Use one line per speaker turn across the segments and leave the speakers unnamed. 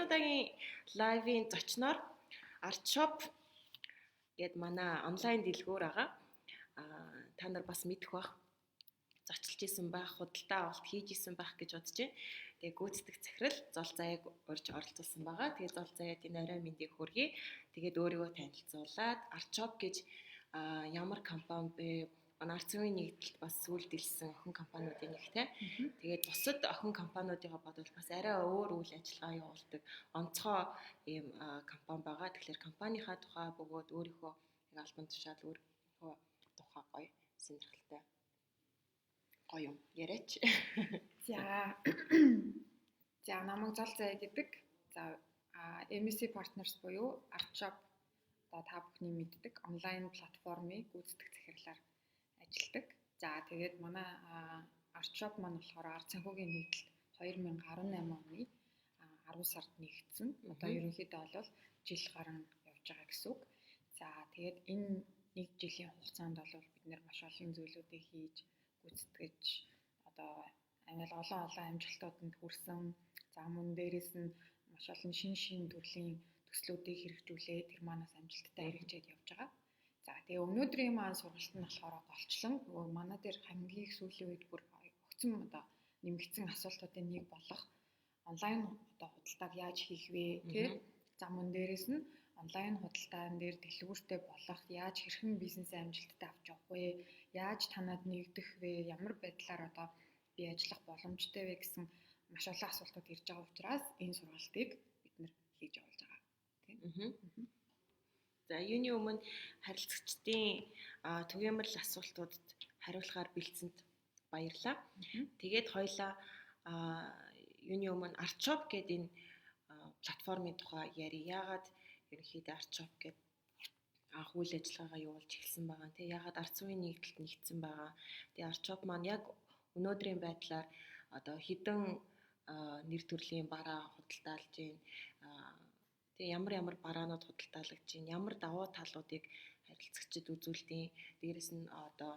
энэ удаагийн лайвын зочноор Artshop гээд манай онлайн дэлгүүр байгаа. Та нар бас мэдэх бах. Зочилж исэн байх, худалдаа авалт хийж исэн байх гэж бодож байна. Тэгээ гүйцэтгэх захирал Зол Заяаг урьж оролцуулсан байгаа. Тэгээ Зол Заяад энэ орой мэндийг хүргэе. Тэгээд өөрийгөө танилцуулаад Artshop гэж ямар компани бэ? Манай Арцгийн нэгдэлт бас сүүлдэлсэн охин компаниудын нэг те. Тэгээд бусад охин компаниудыгаа бодвол бас арай өөр үйл ажиллагаа явуулдаг онцгой ийм компани байгаа. Тэгэхээр компанийхаа тухай бөгөөд өөрийнхөө албан тушаал өөрийнхөө тухай гоё сонирхолтой гоё юм яриач.
За намайг Зол Заяа гэдэг. За MSC Partners буюу Artshop та бүхний мэддэг онлайн платформыг гүйцэтгэх захирлаар ажилладаг. За тэгээд манай Artshop маань болохоор ард санхүүгийн нэгдэлт 2018 оны 10 сард нэгдсэн. Одоо ерөнхийдөө бол жил гарan явж байгаа гэсэн үг. За тэгээд энэ нэг жилийн хугацаанд бол бид нэр маш олон зүйлүүдийг хийж гүйцэтгэж одоо олон амжилтууданд хүрсэн. За мөн дээрээс нь маш олон шин төрлийн төслүүдийг хэрэгжүүлээ. Тэр манаас амжилттай хэрэгжээд явж байгаа. За тэгээ өнөөдрийн маань сургалт нь болохоор голчлон манай дээр хамгийн их сүүлийн үед бүр огцом одоо нэмэгдсэн асуултуудын нэг болох онлайн одоо худалдааг яаж хийх вэ тий? За мөн дээрээс нь онлайн худалдаан дээр дэлгүүртэй болох яаж хэрхэн бизнесээ амжилттай авч явах вэ? Яаж танад нэгдэх вэ? Ямар байдлаар одоо би ажиллах боломжтой вэ гэсэн маш олон асуултууд ирж байгаа учраас энэ сургалтыг бид нэр хийж явуулж байгаа. Тий?
За юуны өмнө харилцагчдын түгээмэл асуултуудад хариулахаар бэлдсэнд баярлалаа. Тэгээд хоёлаа юуны өмнө Artshop гэдэг энэ платформын тухай ярив. Яагаад ерөнхийдөө Artshop гэдэг үйл ажиллагаагаа явуулж эхэлсэн байгаа юм те. Яагаад ард сүмийн нэгдэлт нэгдсэн байгаа. Тэгээд Artshop маань яг өнөөдрийн байдлаар одоо хэдэн нэр төрлийн бараа худалдаалж байна. Тэгээ ямар бараанууд худалдаалагдж байна, ямар давуу талуудыг харилцагчид үзүүлдэг. Дээрээс нь одоо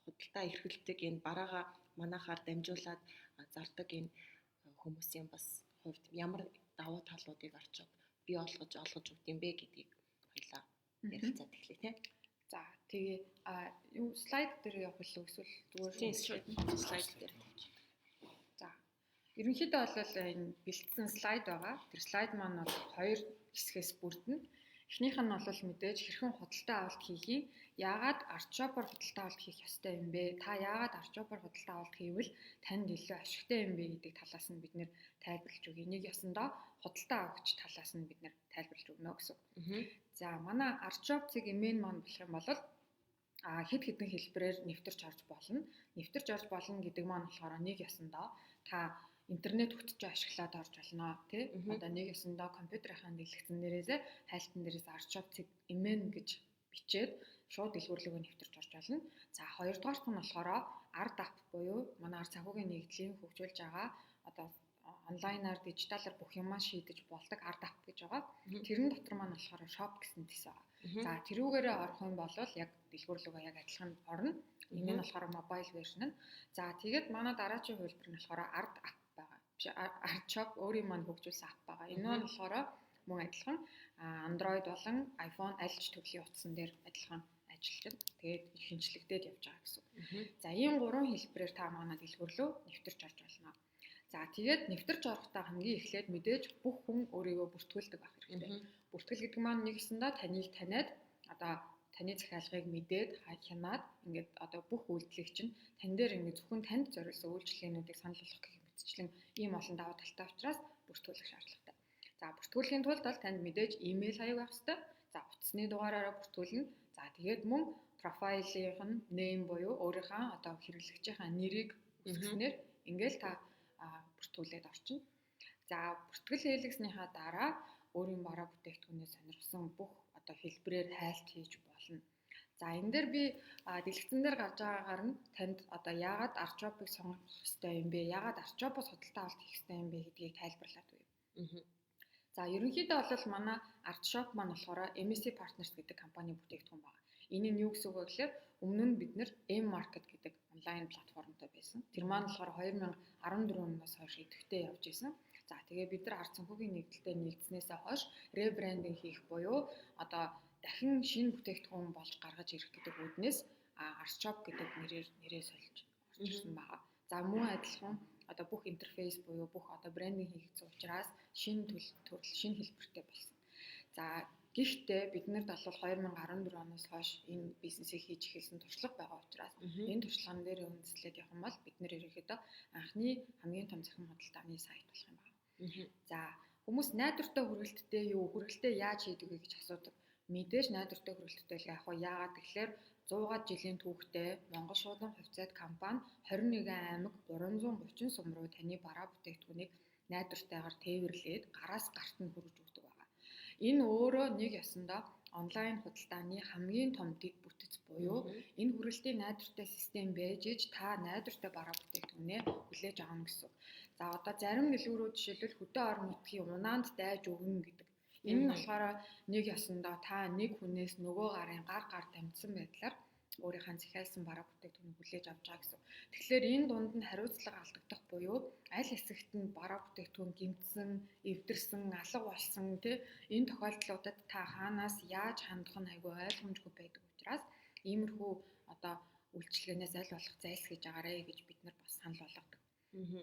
худалдаа эрхэлдэг энэ бараагаа манайхаар дамжуулаад зардаг энэ хүмүүсийн бас хувьд ямар давуу талуудыг Artshop бий олгож өгд юм бэ гэдгийг хоёлаа ярилцаад эхлэе тийм.
За тэгээ юу слайд дээр явах уу эсвэл зүгээр
слайд дээр.
За ерөнхийдөө бол энэ бэлтгэсэн слайд байгаа. Тэр слайд маань бол хоёр хэсгээс бүрдэнэ. Эхнийх нь бол мэдээж хэрхэн худалдаа авалт хийхийг, яагаад Artshop-оор худалдаа авалт хийх ёстой юм бэ? Та яагаад Artshop-оор худалдаа авалт хийвэл танд илүү ашигтай юм бэ гэдэг талаас нь бид нэр тайлбарлаж өгье. Нэг ёсондоо худалдаа авагч талаас нь бид нэр тайлбарлаж өгнө гэсэн. За манай Artshop-ийг эмээн маань болох юм бол хэд хэдэн хэлбэрээр нэвтэрч орж болно. Нэвтэрч орж болно гэдэг маань болохоор нэг ёсондоо та интернет хүчтэй ашиглаад орж болно тий. Одоо нэг ёсондоо компьютерийн дэлгэцэн дээрээс хайлтан дээрээс Artshop-ийг эмээн гэж бичээд шууд дэлгүүрлөгөө нэвтэрч орж болно. За хоёрдугаарт нь болохоор ард ап буюу манай ард санхүүгийн нэгдлийн хөгжүүлж байгаа одоо онлайнаар дижиталар бүх юмаа шийдэж болдог ард ап гэж байгаа. Тэрэн дотор маань болохоор shop гэсэн төс байгаа. За тэрүүгээрээ орох юм бол яг дэлгүүрлөгөө яг адилхан орно. Энэ нь болохоор mobile version нь. За тэгээд манай дараачийн хувилбар нь болохоор ард ап байгаа. Artshop өөрийн маань хөгжүүлсэн ап байгаа. Энэ нь болохоор мөн адилхан Android болон iPhone аль ч төрлийн утсан дээр адилхан ажилладаг. Тэгээд шинжлэгдээд явж байгаа гэсэн. За ийм гурван хэлбэрээр та манай дэлгүүрлөө нэвтэрч орж болно. За тэгээд нэвтэрч орохдоо хамгийн эхлээд мэдээж бүх хүн өөрийгөө бүртгүүлдэг байх хэрэгтэй. Бүртгэл гэдэг маань нэгсэндээ таныг таниад одоо таны захиалгыг мэдээд хянаад ингээд одоо бүх үйлдэлийг чинь тань дээр ингээд зөвхөн танд зориулсан үйлчлэгээнүүдийг санал болгох гэх мэтчлэн ийм олон давуу талтай учраас бүртгүүлэх шаардлагатай. За бүртгүүлэхийн тулд бол танд мэдээж имэйл хаяг байх хэрэгтэй. За утасны дугаараараа бүртгүүлнэ. За тэгээд мөн профайлынх нь name буюу өөрийнхөө одоо хэрэглэгчийн нэрийг үсгэснээр ингээд та бүртгүүлээд орчин. За бүртгэл хийлгэснийхаа дараа өөрийн бараа бүтээгдэхүүнээ сонирхсан бүх одоо хэлбэрээр хайлт хийж болно. За энэ дээр би дэлгэцэн дээр гарч байгаагаар нь танд одоо яагаад Artshop-ыг сонгох ёстой юм бэ? Яагаад Artshop-оос худалдаа авалт хийх ёстой юм бэ гэдгийг тайлбарлаад өгье. За ерөнхийдөө бол манай Artshop маань болохоор MSC Partners гэдэг компани бүтээгдэхүүн байна. Энэ нь юу гэсэн үг вэ гэхээр өмнө нь бид нэр M-Market гэдэг онлайн платформтой байсан. Тэр маань болохоор 2014 оноос хойш идэвхтэй явж исэн. За тэгээ бид нар ард санхүүгийн нэгдэлтэд нэгдснээсээ хойш ребрендинг хийх буюу одоо дахин шинэ бүтээгдэхүүн болж гаргаж ирэх гэдэг үүднээс Artshop гэдэг нэрээ сольж орж ирсэн байгаа. За мөн адилхан одоо бүх интерфейс буюу бүх одоо брендинг хийгдсэн учраас шинэ төрөл шинэ хэлбэртэй болсон. За гэхдээ биднэрт бол 2014 оноос хойш энэ бизнесийг хийж эхэлсэн туршлага байгаа учраас энэ туршлаган дээр үндэслээд явах юм бол бид нэр ерөөхдөө анхны хамгийн том захин худалдааны сайт болох юм байна. За хүмүүс найдвартай хүрээлттэй яаж хийдэг вэ гэж асуудаг. Мэдээж найдвартай хүрээлттэй л яг яагаад тэгэхээр 100-аад жилийн түүхтэй Монгол шуудан хувьцаат компани 21 аймаг 330 сум руу таны бараа бүтээгдэхүүнийг найдвартайгаар тээвэрлээд гараас гарт нь хүргэж өгдөг байна. Энэ өөрөө нэг ясандаа онлайн худалдааны хамгийн том дэг бүтэц буюу энэ хүрээлтийн найдвартай систем байж иж та найдвартай бараа бүтээгдэхүүнээ хүлээж авах гэсэн. За одоо зарим дэлгүүрүүд жишээлбэл хөдөө орон нутгийн унаанд дайж өгнө гэдэг. Энэ нь болохоор нэг ясандаа та нэг хүнээс нөгөө гарын гар тамдсан байдлаар өөрийнхөө захиалсан бараа бүтээгдэхүүнийг хүлээж авч байгаа гэсэн. Тэгэхээр энэ дунд нь хариуцлага алдагдах буюу аль хэсэгт нь бараа бүтээгдэхүүн гэмтсэн, эвдэрсэн, алга болсон энэ тохиолдлуудад та хаанаас яаж хандах нь айгүй ойлгомжгүй байдаг учраас иймэрхүү одоо үйлчилгээнээс аль болох зайлсхийж агаарэ гэж бид нар бас санал болгодог.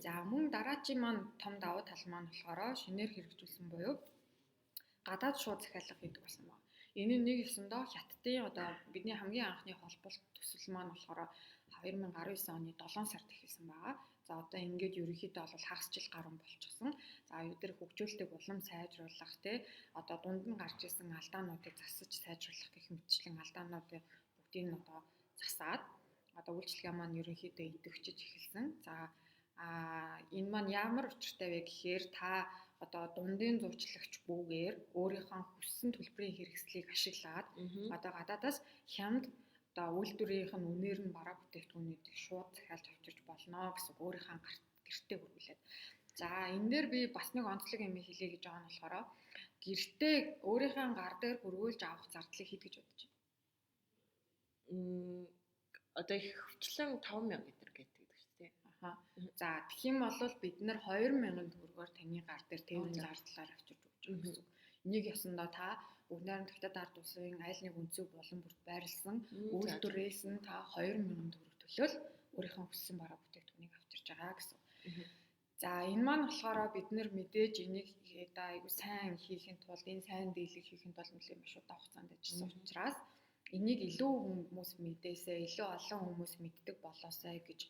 За мөн дараачийн маань том давуу тал маань болохоор шинээр хэрэгжүүлсэн буюу гадаад шууд захиалга хийдэг болсон байна. Энэ нэг ёсондоо Хятадын одоо бидний хамгийн анхны холболт төсөл маань болохоор 2019 оны 7 сард эхэлсэн байгаа. За одоо ингээд ерөнхийдөө бол хагас жил гаруй болчихсон. За өдөр хөгжүүлэлтийг улам сайжруулах одоо дунд нь гарч исэн алдаануудыг засаж сайжруулах гэх мэтчлэн алдаануудыг бүгдийг нь одоо засаад одоо үйлчилгээ маань ерөнхийдөө идэвхжиж эхэлсэн. За энэ маань ямар учиртай вэ гэхээр та одоо дундын зуучлагч бүүгээр өөрийнхөө хүссэн төлбөрийн хэрэгслийг ашиглаад одоо гадаадаас хямд одоо үйлдвэрийнх нь үнээр нь бараа бүтээгдэхүүнүүдийг шууд захиалж авчирч болно гэсэн өөрийнхөө гэртээ хөрвүүлээд. За энэ дээр би бас нэг онцлог юм хэлье гэж байгаа нь болохоор гэртээ өөрийнхөө гар дээр хөрвүүлж авах зардлыг хэд гэж бодож байна?
Одоо их хвчлэн 5,000 гэдэг гэдэг шүү дээ.
За тэгэх юм бол бид нар 2,000 төгрөгөөр таны гар дээр тээврийн зардлаар авчирч өгч байгаа гэсэн. Энийг ясандаа та бүгд найрамд Хятад ард улсын аль нэг өнцөг болон бүрт байрлсан үйлдвэрээс нь та 2,000 төгрөг төлөөл өөрийнхөө хүссэн бараа бүтээгдэхүүнийг авчирч байгаа гэсэн. За энэ маань болохоор бид нэр мэдээж энийг айгу сайн хийхин тулд энэ сайн дийлэг хийхин тулд нэлээд маш удаан хугацаанд ажилласан учраас энийг илүү хүмүүс мэдээсээ илүү олон хүмүүс мэддэг болоосай гэж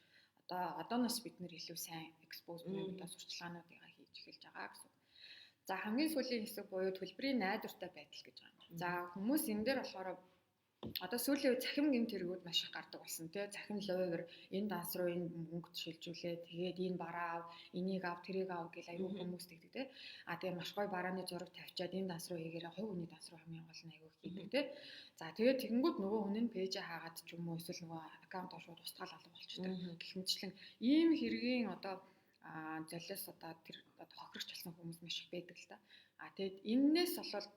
одооноос бид нэр илүү сайн экспоз буюу сурчлагаануудыг хийж эхэлж байгаа гэсэн. За хамгийн сүүлийн хэсэг буюу төлбөрийн найдвартай байдал гэж байгаа юм. За хүмүүс энэ дээр болохоор одоо сүүлийн үед цахим гэмт хэрэгүүд маш их гардаг болсон тий. Цахим лойвер энэ данс руу энэ мөнгө шилжүүлээ. Тэгээд энэ бараа ав, энийг ав, тэрийг ав гэл аюул хүмүүс тэгдэг тий. Тэгээ маш гоё барааны зураг тавьчаад энэ данс руу хийгээрээ хувь хүний данс руу хамгийн гол нь аюул хийдэг тий. За тэгээд тэгэнгүүт нөгөө хүн нь пэйжээ хаагаад ч юм уу эсвэл нөгөө аккаунт шууд устгаал алга болчихдог. Гэх мэтчлэн ийм хэргийн одоо золиос одоо тэр хохирогч болсон хүмүүс маш их байдаг л та. Тэгээд энээс болол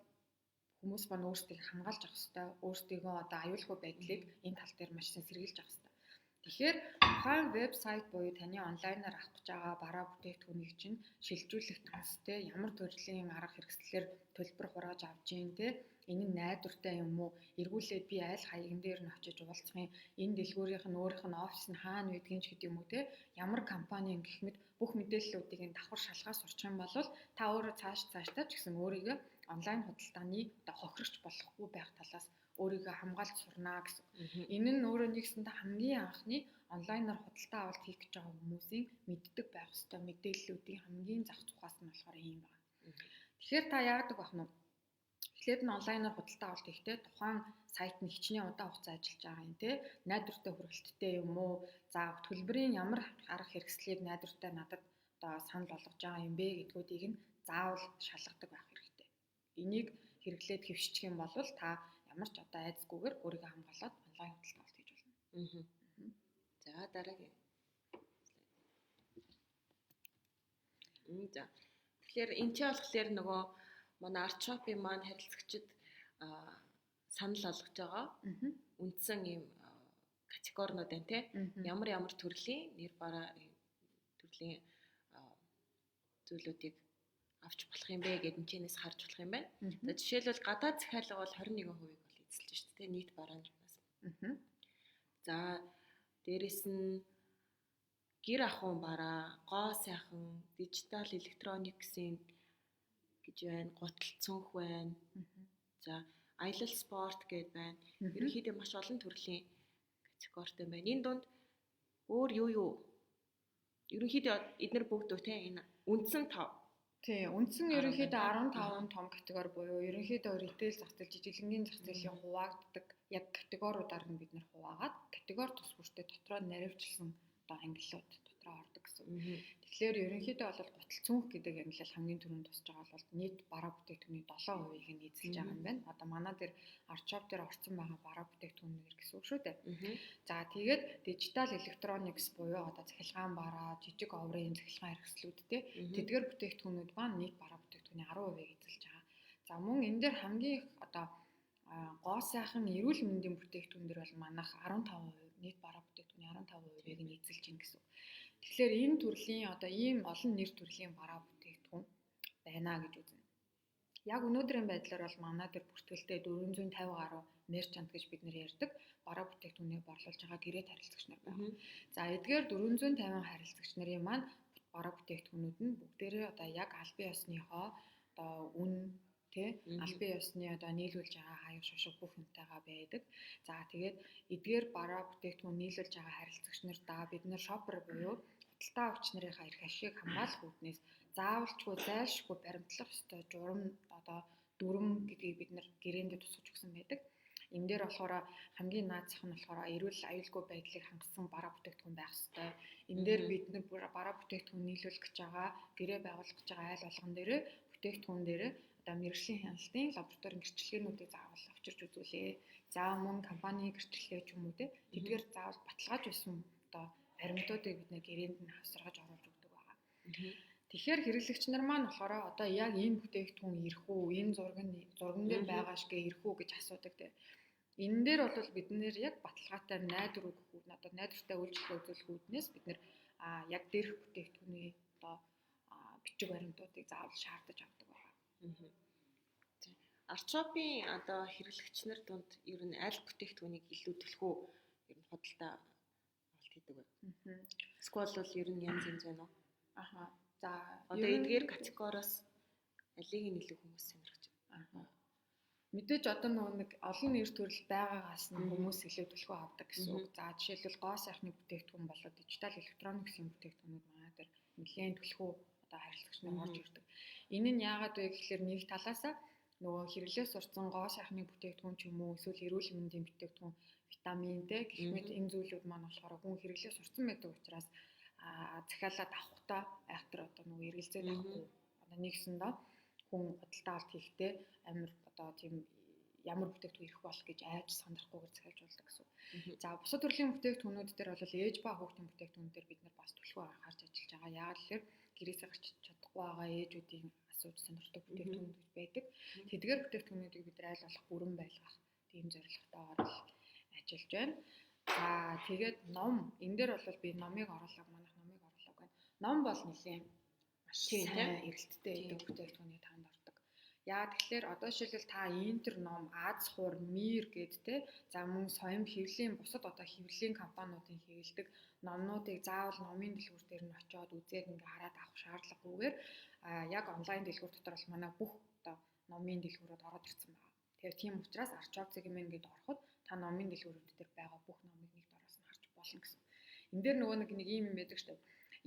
хүмүүс маань өөрсдийг хамгаалж авах хэрэгтэй. Өөрсдийгөө одоо аюулгүй байдлыг энэ тал дээр маш сайн сэргийлж авах хэрэгтэй. Тэгэхээр тухайн вебсайт буюу таны онлайнаар авах гэж байгаа бараа бүтээгдэхүүнийг чинь шилжүүлэх төстэй ямар төрлийн арга хэрэгслээр төлбөр хурааж авч ийн те энэ нь найдвартай юм уу эргүүлээд би аль хаягн дээр нь очиж уулзахын энэ дэлгүүрийнх нь өөрийнх нь офис нь хаана байдгийг ч гэдэг юм уу те ямар компани гэх мэт бүх мэдээллүүдийг нь давхар шалгаж сурчих юм бол та өөрөө цаашдаа ч гэсэн өөрийгөө онлайн худалдааны одоо хохирогч болохгүй байх талаас өөрийгөө хамгаалж сурнаа гэсэн. Энэ нь өөрөө нэгсэндээ хамгийн анхны онлайнаар худалдаа авалт хийх гэж байгаа хүмүүсийн мэддэг байх ёстой мэдээллүүдийн хамгийн зах тухаас нь болохоор ийм байна. Тэгэхээр та яадаг байх нь эхлээд нь онлайнаар худалдаа авалт хийхдээ тухайн сайт нь хичнээн удаан хугацаа ажиллаж байгаа юм те найдвартай хүрээлттэй юм уу за төлбөрийн ямар арга хэрэгслийг найдвартай надад одоо санал болгож байгаа юм бэ гэдгүүдийг нь заавал шалгадаг байх хэрэгтэй. Энийг хэрэглээд хэвшчих юм бол та ямар ч одоо айцгүйгээр өөрийгөө хамгаалаад онлайн худалдаа авалт хийж болно.
За дараагийн. За. Тэгэхээр энэ ч болохоор нөгөө манай Artshop-ийн маань харилцагчид санал болгож байгаа. Үндсэн ийм категоринууд байна те. Ямар төрлийн нэр бараа төрлийн зүйлүүдийг авч болох юм бэ гэд энэчнээс харж болох юм байна.
Мгм.
За жишээлбэл гадаад захиалга бол 21% бол эзэлж шүү дээ нийт барааны бас.
Мгм.
За дээрэс нь гэр ахуйн бараа, гоо сайхан, дижитал электрониксын гэж байна, гутал цүнх байна.
Мгм.
За аялал спорт гэд байна.
Мгм.
Ерөнхийдөө маш олон төрлийн категоритой байна. Энэ дунд өөр юу ерөнхийдөө эдгээр бүгд үү энэ үндсэн 5.
Тий, үндсэн ерөнхийдөө
15
15 том категори буюу ерөнхийдөө ритейл зах зээл, жижиглэнгийн зах зээлийн хуваагддаг яг категориудаар нь бид нэр хуваагаад категори тус бүртээ дотроо наривчлсан одоо ангиллууд дотроо ордог гэсэн. Тэгэхээр ерөнхийдөө бол гутал цүнх гэдэг ангиллал хамгийн түрүүнд тусч байгаа бол нийт бараа бүтээгдэхүүний 7%-ийг нь эзэлж байгаа юм байна. Одоо манай дээр арчоп дээр орсон байгаа бараа бүтээгдэхүүнээр гэсэн үг шүү дээ. За тэгээд дижитал электроникс буюу одоо цахилгаан бараа, жижиг оврын цахилгаан хэрэгслүүд тэдгээр бүтээгдэхүүнүүд маань нийт бараа бүтээгдэхүүний 10%-ийг эзэлж байгаа. За мөн энэ дээр хамгийн их одоо гоо сайхан эрүүл мэндийн бүтээгдэхүүн дэр бол манайх 15%, нийт бараа бүтээгдэхүүний 15%-ийг нь эзэлж ин гэсэн. Тэгэхээр энэ төрлийн одоо ийм олон нэр төрлийн бараа бүтээгдэхүүн байна гэж үзнэ. Яг өнөөдрийн байдлаар бол манай дээр бүртгэлтэй 450 гаруй мерчант гэж бид нэр ярьдаг бараа бүтээгдэхүүнийг борлуулж байгаа гэрээ харилцагч нар байна. За эдгээр 450 харилцагч нарын маань бараа бүтээгдэхүүнүүд нь бүгдээрээ одоо яг албан ёсныхоо одоо үн албан ёсны одоо нийлүүлж байгаа хаяг шушиг бүх юмтайгаа байдаг. За тэгээд эдгээр бараа бүтээгдэхүүн нийлүүлж байгаа харилцагч нартаа бид нэр шопер буюу худалдаа авч нарынхаа эрх ашигыг хамгаалах үүднээс заавалчгүй зайлшгүй баримтлах ёстой журам одоо дүрм гэдгийг бид нэр гэрээндээ тусгаж өгсөн байдаг. Энэ дээр болохоор хамгийн наацх нь болохоор эрүүл аюулгүй байдлыг хангасан бараа бүтээгдэхүүн байх ёстой. Энэ дээр бид нэр бараа бүтээгдэхүүн нийлүүлэх гэж байгаа гэрээ байгуулах гэж байгаа айл болгон дээр бүтээгдэхүүн дээр одоо мэргэжлийн хяналтын лабораторийн гэрчлэгээнүүдийг заавал авчирч үзүүлээ. За мөн компани гэрчлэгээ ч юм уу тэдгээр заавал баталгааж байсан одоо баримтуудыг бид нэр гэрээнд нь хавсаргаж оруулж өгдөг байгаа. Тэгэхээр хэрэглэгч нар маань болохоор одоо яг энэ бүтээгдэхүүн ирэх үү, энэ зурган дээр байгаа шигэ ирэх үү гэж асуудаг те. Энэ дээр бол бид нэр яг баталгаатай найдвар өгөх үү, одоо найдвартай үйлчлэл үзүүлэх үүднээс бид нэр яг дээрх бүтээгдэхүүний одоо бичиг баримтуудыг заавал шаардаж авдаг байгаа.
Арчопын одоо хэрэглэгч нар дунд ер нь аль бүтээгдэхүүнийг илүү төлхөө ер нь худалдаа авалт хийдэг вэ? Эсвэл бол ер нь янз янз байна уу?
За
одоо эдгээр категориос алийг нь илүү хүмүүс сонирхож байна.
Мэдээж одоо нэг олон нэр төрөл байгаагаас нь хүмүүс илүү төлхөө авдаг гэсэн үг. За жишээлбэл гоо сайхны бүтээгдэхүүн болоод дижитал электрониксын бүтээгдэхүүнүүд манай дээр нэлээд төлхөө одоо харилцагч нар орж ирдэг. Энэ нь яагаад вэ гэхээр нэг талаасаа нөгөө хэрэглээс сурцсан гоо сайхны бүтээгдэхүүн ч юм уу эсвэл эрүүл мэндийн бүтээгдэхүүн витамин гэх мэт энэ зүйлүүд маань болохоор хүн хэрэглээс сурцсан байдаг учраас захиалаад авахтаа айхтар одоо нөгөө эргэлзээд авахгүй одоо нэгсэндээ хүн худалдаа авалт хийхдээ амар одоо тийм ямар бүтээгдэхүүн ирэх болох гэж айж сандрахгүйгээр захиалж болдог гэсэн. За бусад төрлийн бүтээгдэхүүнүүд дээр бол ээж ба хүүхдийн бүтээгдэхүүнүүд дээр бид нар бас төлхөө анхаарч ажиллаж байгаа. Яагаад гэхээр гэрээсээ гарч чадахгүй байгаа ээжүүдийн асууж сонирхдаг бүтээгдэхүүнүүд байдаг. Тэдгээр бүтээгдэхүүнүүдийг бид аль болох бүрэн байлгах тийм зорилготойгоор ажиллаж байна. За тэгээд ном энэ дээр бол би номыг оруулаг манайх номыг оруулаг байна. Ном бол нэлээд маш сайн эрэлттэй гэдэг бүтээгдэхүүний танд ордог. Яа тэгэхээр одоо жишээлбэл та Интер ном, Аз хуур, Мир гэдтэй за мөн соём хэвлэлийн бусад одоо хэвлэлийн компаниудын хэвлэдэг номнуудыг заавал номын дэлгүүр дээр нь очиод үзээд ингээ хараад авах шаардлагагүйгээр яг онлайн дэлгүүр дотор бол манай бүх одоо номын дэлгүүрүүд ороод ирсэн байна. Тэгэхээр тийм учраас Archop segment гээд ороход та номын дэлгүүрүүд дээр байгаа бүх номыг нэг дороос нь харж болно гэсэн. Энэ дээр нөгөө нэг ийм юм байдаг шүү дээ.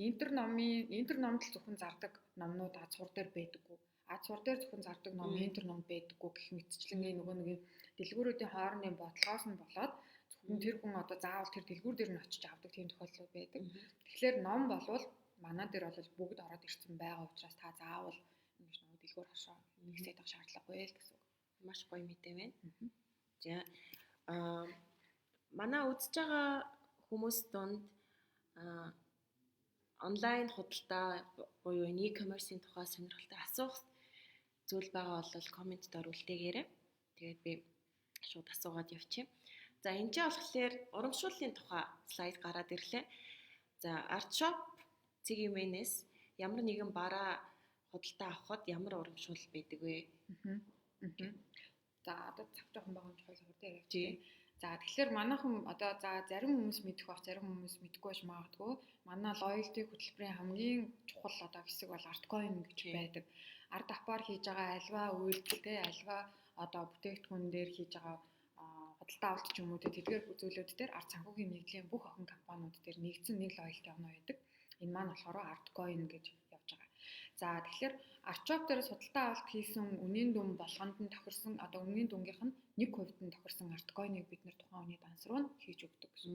Интер номд л зөвхөн зардаг номнууд аз хуур дээр байдаггүй. Аз хуур дээр зөвхөн зардаг ном Интер номд байдаггүй гэх мэтчлэн нөгөө нэг дэлгүүрүүдийн хоорондын бодлогоос нь болоод зөвхөн тэр хүн одоо заавал тэр дэлгүүр дээр нь очиж авдаг тийм тохиолдол байдаг. Тэгэхээр ном болвол манай дээр бол бүгд ороод ирсэн байгаа учраас та заавал ингэж нөгөө дэлгүүр хашаа ихсээд авах шаардлагагүй л гэсэн үг.
Маш гоё мэдээ байна. За манай үзэж байгаа хүмүүс донд онлайн худалдаа буюу e-commerce-ийн тухай сонирхолтой асуух зүйл байгаа бол комментд оруултайгээрэй. Тэгээд би шууд асуугаад явчих. За энэ ч болохоор урамшууллын тухай слайд гараад ирлээ. За Archop CGM-ээс ямар нэгэн бараа худалдаа авахд ямар урамшуул байдаг вэ?
За одоо цаг жоохон байгаа юм чухал хурдан яриад тийм. За тэгэхээр манайхан одоо за зарим хүмүүс мэдэх бах, зарим хүмүүс мэдгүй байж магадгүй. Манай loyalty хөтөлбөрийн хамгийн чухал одоо хэсэг бол Artcoin гэж байдаг. Ард апаар хийж байгаа альва үйлдэлтэй, альва одоо бүтээгдэхүүн дээр хийж байгаа худалдаа авалт ч юм уу тэдгээр зүйлүүд дээр ард санхүүгийн нэгдлийн бүх охин компаниуд дээр нэгдсэн нэг loyalty оноо байдаг. Энэ маань болохоор Artcoin гэж явж байгаа. За тэгэхээр Artshop дээрээс худалдаа авалт хийсэн үнийн дүн болгонд нь тохирсон одоо үнийн дүнгийнх нь 1% нь тохирсон Artcoin-ыг бид нэр тухайн хүний данс руу хийж өгдөг гэсэн.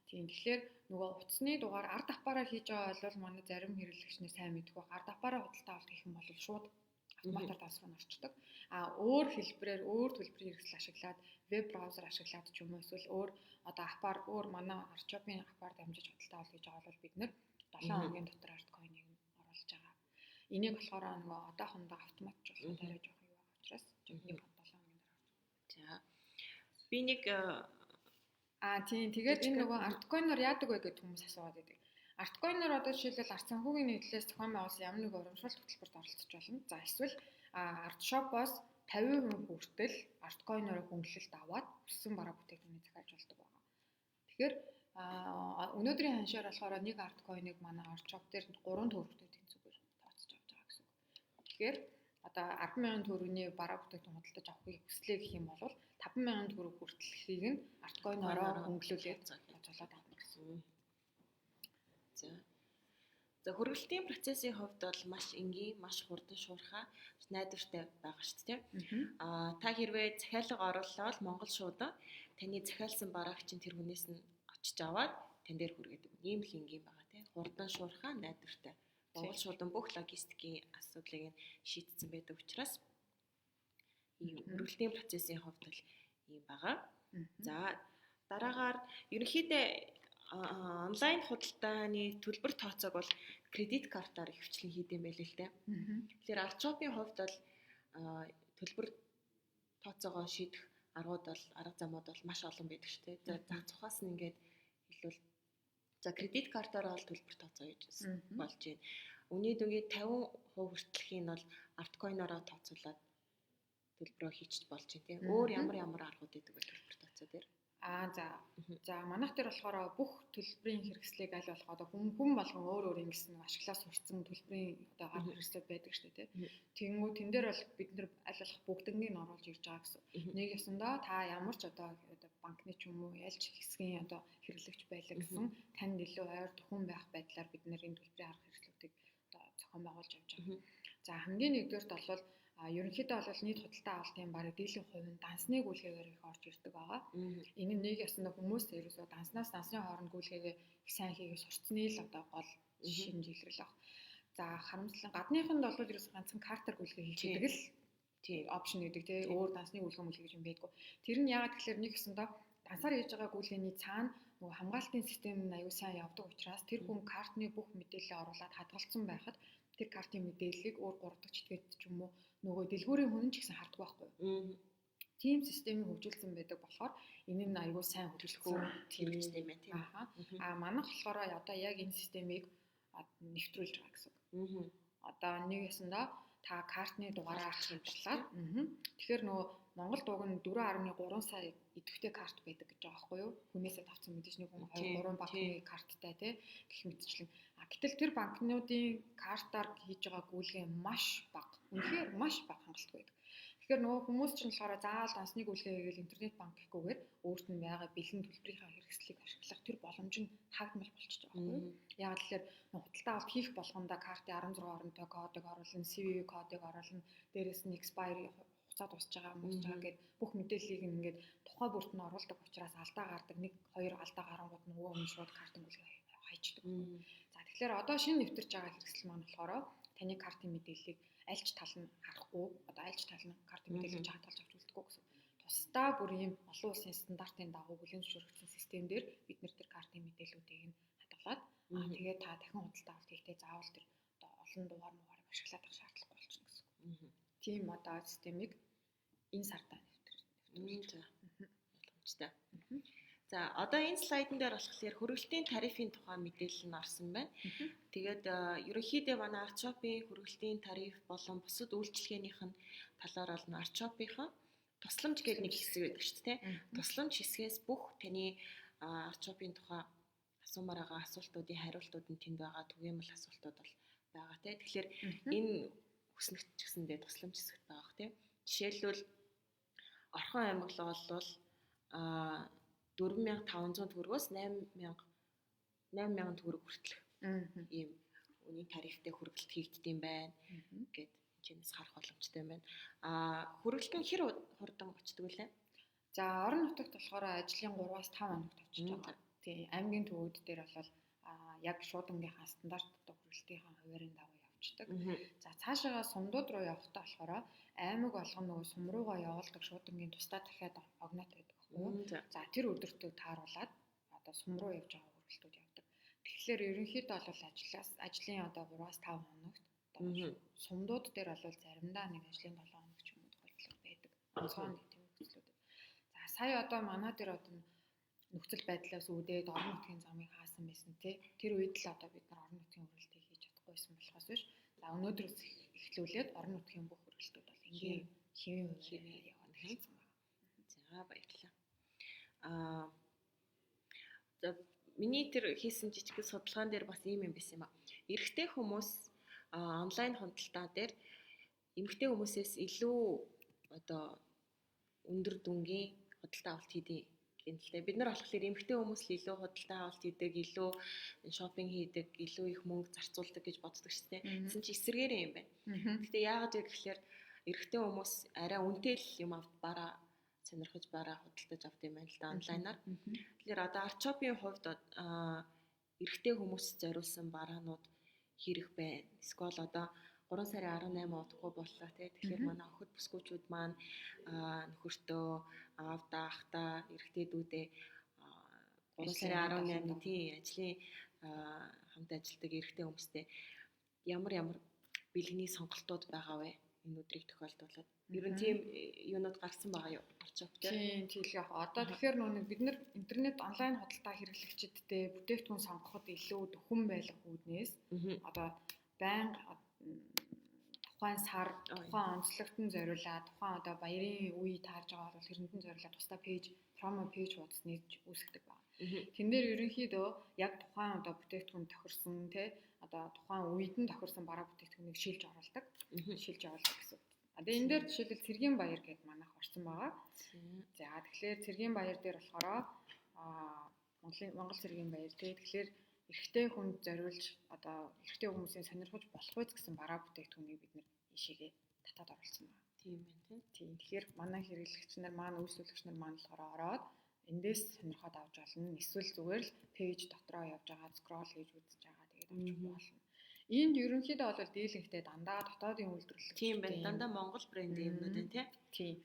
Тийм тэгэхээр нөгөө утасны дугаар ард апаараар хийж байгаа бол манай зарим хэрэглэгчнэр сайн мэдэх байх. Ард апаараа худалдаа авалт хийх юм бол шууд автоматар данс руу орчдөг. Өөр хэлбэрээр өөр төлбөрийн хэрэгсэл ашиглаад веб браузер ашиглаад ч юм уу эсвэл өөр одоо апаар өөр манай Artshop-ын апаар дамжиж худалдаа авалт хийж байгаа бол бид нэр 7 хоногийн дотор Artcoin-ыг оруулж байгаа. Энийг болохоор нөгөө одоохондоо автоматч болох арай жоох юу байгаа учраас нэг 7 хоногийн дараа.
За. Би нэг
тийм тэгээд энэ нөгөө Artcoin-оор яадаг вэ гэдэг хүмүүс асууад байдаг. Artcoin-оор одоо жишээлбэл ард санхүүгийн нийтлэлээс зохион байгуулсан ямар нэг урамшуулт хөтөлбөрт оролцож болно. За эсвэл Artshop-оос 50% хүртэл Artcoin-оор хөнгөлөлт аваад өссөн бараа бүтээгдэхүүнийг захиалж болдог байна. Тэгэхээр өнөөдрийн ханшаар болохоор нэг Artcoin-ыг манай Artshop дээр 3 төгрөгтэй тэнцвэр тооцож авч байгаа гэсэн үг. Тэгэхээр одоо 10,000 төгрөгийн бараа бүтээгдэхүүн худалдаж авахыг хүслээ гэх юм бол 5,000 төгрөг хүртэлхийг нь Artcoin-ороо хөнгөлүүлээд золиод авах гэсэн.
За хөргөлтийн процессын хувьд бол маш энгийн, маш хурдан шуурхай, найдвартай байгаа шүү дээ. Та хэрвээ захиалга орууллаа бол Монгол шуудан таны захиалсан барааг чинь тэр хүнээс нь очиж аваад тань дээр хүргээд өгнө. Ийм л энгийн байгаа тийм. Хурдан шуурхай, найдвартай. Монгол шуудан бүх логистикийн асуудлыг нь шийдсэн байдаг учраас ийм хөргөлтийн процессын хувьд бол ийм байгаа. За дараагаар ерөнхийдөө онлайн худалдааны төлбөр тооцоог бол кредит картаар ихэвчлэн хийдэм байлээ л дээ. Тэгэхээр Artshop-ийн хувьд бол төлбөр тооцоогоо шийдэх арга замууд бол маш олон байдаг шүү дээ. За цухаас нь ингээд хэлвэл за кредит картаар бол төлбөр тооцоо хийж болж байна. Үнийн дүнгийн 50% хүртэлхийг нь бол Artcoin-ороо тооцоолоод төлбөрөө хийчих болж байна тийм. Өөр ямар аргууд байдаг вэ төлбөр тооцоо дээр?
За манайх дээр болохоор бүх төлбөрийн хэрэгслийг аль болох одоо хүн болгон өөр ингэсэн ашиглаа сурцсан төлбөрийн одоо арга хэрэгслүүд байдаг шүү дээ тийм. Тэнгүү тэн дээр бол бид нэр аль болох бүгднийг оруулж ирж байгаа гэсэн. Нэг ёсондоо та ямар ч одоо банкны ч юм уу ялж хэсгийн одоо хэрэглэгч байлаа гэсэн танд илүү ойр тухайн байх байдлаар бид нэр энэ төлбөрийн арга хэрэгслүүдийг одоо зохион байгуулж явж байгаа. За хамгийн нэгдүгээрт бол ерөнхийдөө бол нийт худалдаа авалтын бараг дийлэнх хувь нь дансны гүйлгээгээр их орж ирдэг байгаа. Энэ нэг ясна хүмүүс ерөөсөө дансны хооронд гүйлгээгээ их сайн хийгээ сурцсны л одоо гол шинжилрэл баг. За харамслан гадныханд бол ерөөсөө ганцхан картаар гүйлгээ хийдэг л тийм опшн гэдэг тийм өөр дансны гүйлгээ мөл гэж юм байдгүй. Тэр нь яагаад гэхээр нэг ясандаа дансаар хийж байгаа гүйлгээний цаана нөгөө хамгаалтын систем нь аюу сайн явдаг учраас тэр хүн картны бүх мэдээлэлээ оруулаад хадгалсан байхад тэр картын мэдээллийг өөр 3 дахь читгэд ч юм уу нөгөө дэлгүүрийн хүн ч гэсэн хардаг байхгүй юу. Тим системийг хөгжүүлсэн байдаг болохоор энэ нь аюу сайн хөдөлгөө
хэрэгжсэн юм байна тийм.
Манайх болохоор одоо яг энэ системийг нэвтрүүлж байгаа гэсэн үг. Одоо нэг ясандаа та картны дугаараа хавчлаад тэгэхээр нөгөө Монгол дууг нь 4.3 сая идэвхтэй карт байдаг гэж байгаа байхгүй юу? Хүнээсээ тавцсан мэдээж нэг хүн 2-3 банкны карттай тий гэх мэтчлэн. Гэтэл тэр банкнуудын картаар хийж байгаа гүйлгээ маш бага. Үнэхээр маш бага хангалттай байдаг. Тэгэхээр нөгөө хүмүүс ч болохоор заавал дансны гүйлгээ хийгээл интернет банк гэхгүйгээр өөрт нь байгаа бэлэн төлбөрийнхаа хэрэгслийг ашиглах тэр боломж нь хагдмал болчихж байгаа байхгүй юу? Яг тэгэхээр худалдаа авалт хийх болгонда картын 16 оронтой кодыг оруулна, CVV кодыг оруулна, дээрээс нь expiry хугацаа дуусч байгаа гэдэг бүх мэдээллийг ингээд тухай бүрт нь оруулдаг учраас алдаа гардаг. 1-2 алдаа гарангууд нөгөө хүн шууд картын гүйлгээ хайчдаг. За тэгэхээр одоо шинэ нэвтэрч байгаа хэрэгсэл маань болохоор таны картын мэдээллийг альч тал нь харахгүй одоо альч тал нь картын мэдээллийг хадгалж авч үлдэхгүй гэсэн. Тусдаа бүр ийм олон улсын стандартын дагуу бүлээн зөвшөөрөгдсөн систем дээр бид нэр тэр картын мэдээллүүдийг нь хадгалаад тэгээд та дахин худалдаа авалт хийхдээ заавал тэр одоо олон дугаар муугарыг ашиглаад авах шаардлагагүй болчихно гэсэн. Тийм одоо системийг энэ сартаа нэвтрүүлж. Боломжтой.
За одоо энэ слайдн дээр болохоор хөргөлтийн тарифын тухай мэдээлэл нь орсон байна. Тэгээд ерөнхийдөө манай Artshop-ийн хөргөлтийн тариф болон бусад үйлчилгээнийх нь талаар олно. Artshop-ийн тусламж гэдэг нэг хэсэг байдаг шүү дээ. Тусламж хэсгээс бүх таны Artshop-ийн тухай асуумаар байгаа асуултуудын хариултууд нь тэнд байгаа. Түгээмэл асуултууд бол байгаа тий. Тэгэхээр энэ хүснэгт ч гэсэндээ тусламж хэсэгт байгаа хэ тий. Жишээлбэл Орхон аймаг л болвол 4500 төгрөгөөс 8000 төгрөг хүртэлх ийм үнийн тарифтай хөргөлт хийгддэм байна гэд чинээс харах боломжтой байна. Хөргөлтөн хэр хурдан очдөг вэ?
За орон нутагт болохоор ажлын 3-5 хоногт очиж байгаа. Тийм аймгийн төвүүд дээр бол яг шуудангийнхаа стандарт одоо хөргөлтийн хуваарийн дагуу явждаг. За цаашаа сумдууд руу явахдаа болохоор аймаг болгоно нөгөө сум руугаа явуулдаг шуудангийн тусдаа дахиад огнот байдаг. За тэр өдөртөө тааруулаад одоо сум руу явж байгаа хөргөлтүүд явдаг. Тэгэхээр ерөнхийдөө бол ажлын одоо 3-5 хоногт сумдууд дээр бол заримдаа нэг ажлын 7 хоног ч юм уу тохиолдол байдаг. Онцгой тийм нөхцлүүд. За сая одоо манай дээр одоо нөхцөл байдлаас үүдээд орон нутгийн замыг хаасан байсан тий. Тэр үед л одоо бид нар орон нутгийн хөргөлтийг хийж чадахгүйсэн болохоос биш. За өнөөдрөөс эхлүүлээд орон нутгийн бүх хөргөлтүүд бол ингийн хэвийн хуваараар яваад эхэлсэн байна.
За баярлалаа. За миний тэр хийсэн жижиг судалгаан дээр бас ийм юм байсан юм а. Эрэгтэй хүмүүс онлайн худалдаа дээр эмэгтэй хүмүүсээс илүү одоо өндөр дүнгийн худалдаа авалт хийдэг гэнэлтэй. Бид нар болохоор эмэгтэй хүмүүс л илүү худалдаа авалт хийдэг, илүү шопинг хийдэг, илүү их мөнгө зарцуулдаг гэж боддог шүү дээ. Гэсэн чи эсэргээрээ юм байна. Гэтэ яагаад вэ гэхээр эрэгтэй хүмүүс арай үнэтэй л юм авт сонирхож бараа худалдаж авт юм байна л да онлайнаар. Тэгэхээр одоо Artshop-ийн хувьд эрэгтэй хүмүүс зориулсан бараанууд хэрэг байна. Эсвэл одоо 3 сарын 18 удахгүй боллоо тий. Тэгэхээр манай охид бүсгүүчүүд маань нөхөртөө аавдаа ахтаа эрэгтэйдүүдээ 3 сарын 18-ны тий ажлын хамт ажилтдаг эрэгтэй хүмүүстэй ямар бэлгэний сонголтууд байгаа вэ? Энэ өдрийг тохиолдуулаад ер нь тийм юунууд гарсан байгаа юу? Artshop
тийм яг одоо тэгэхээр нүг бид нар интернет онлайн худалдаа хэрэглэгчидтэй бүтээгдэхүүн сонгоход илүү дөхөн байх үүднээс одоо байнга тухайн сар, тухайн онцлогтон зориулаад, тухайн одоо баярын үе таарж байгаа бол хэрэндэн зориулаад тусдаа пэйж, промо пэйж хуудас нээж үүсгдэг байна. Тэн дээр ерөнхийдөө яг тухайн одоо бүтээгдэхүүн тохирсон тий одоо тухайн үед нь тохирсон бараа бүтээгдэхүүнийг шилж оруулдаг гэсэн. Одоо энэ дээр жишээлбэл цэргийн баяр гэдэг манайх орсон байгаа. За тэгэхээр цэргийн баяр дээр болохоор Монгол цэргийн баяр тий тэгэхээр эрэгтэй хүнд зориулж одоо эрэгтэй хүмүүсийн сонирхож болох үз гэсэн бараа бүтээгдэхүүнийг бид нэр ишээгээ татаад оруулсан байна.
Тийм байна
тийм. Тэгэхээр манай хэрэглэгч нар маань үйлчлүүлэгч нар маань болохоор ороод эндээс сонирхоод авч болно. Эсвэл зүгээр л пэйж дотроо явж байгаа скрол хийж үзэж байгаа тэгээд авчих болно. Энд ерөнхийдөө бол дийлэнхтэй дандаа дотоодын үйлдвэрлэлт
тийм байна. Дандаа Монгол брендийн юмнууд байна
тийм.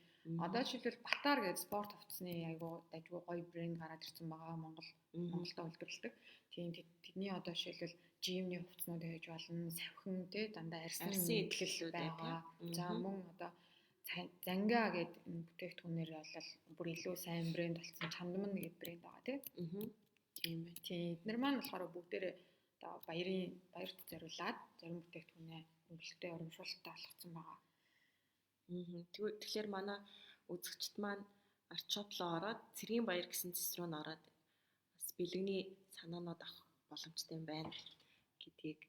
Одоо жишээлбэл Батар гэдэг спорт хувцсны айгуу дайгуу гоё брэнд гараад ирсэн байгаа Монголда үйлдвэрлэдэг. Тийм тэдний одоо жишээлбэл жимний хувцснууд байж болно, савхин тий дандаа арьсан идэлэл байгаа. За мөн одоо Зангаа гэдэг бүтээгдэхүүнээр бол бүр илүү сайн брэнд болсон Чандман гэдэг брэнд байгаа тий. Тийм байна. Тийм эдгээр маань болохоор бүгдээрээ одоо баярт зориулаад зарим бүтээгдэхүүнээ хөнгөлөлтөд урамшуулалтаа болгосон байгаа.
Тэгэхээр манай үзэгчд маань Artshop руу ороод цэргийн баяр гэсэн зэс рүү н ороод бас бэлгэний санаанууд авах боломжтой юм байна гэдгийг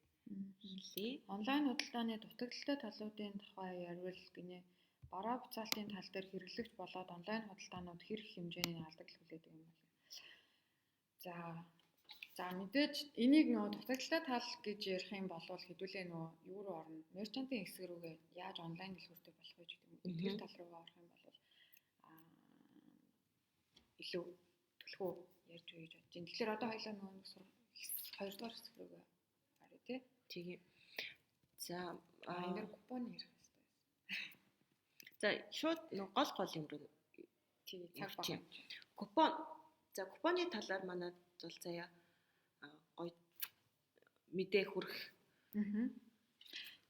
хэлье.
Онлайн худалдааны дутагдaltaй талуудын тухай ярил гинэ. Бараа буцаалтын тал дээр хэрэглэгч болоод онлайн худалдаанууд хэр их хэмжээний алдагдлал хүлээдэг юм бол. За мэдээж энийг нөгөө дутагдaltaй тал гэж ярих юм бол хэдүүлээ нөгөө юу руу орно? Мерчантын хэсэг рүүгээ яаж онлайн дэлгүүртэй болох вэ гэдэг юм. Тэр тал руугаа орох юм бол илүү төлхөө ярьж үе гэж бодож байна. Тэгэхээр одоо хоёлаа нөгөө 2 дугаар хэсэг рүүгээ харъя тий.
Тийм. За
энэ дэр купон ярих хэрэгтэй.
За шууд гол юм руу
тий цаг баг.
Купон. За купоны талаар манайд бол заяа гоё мэдээ хүрэх.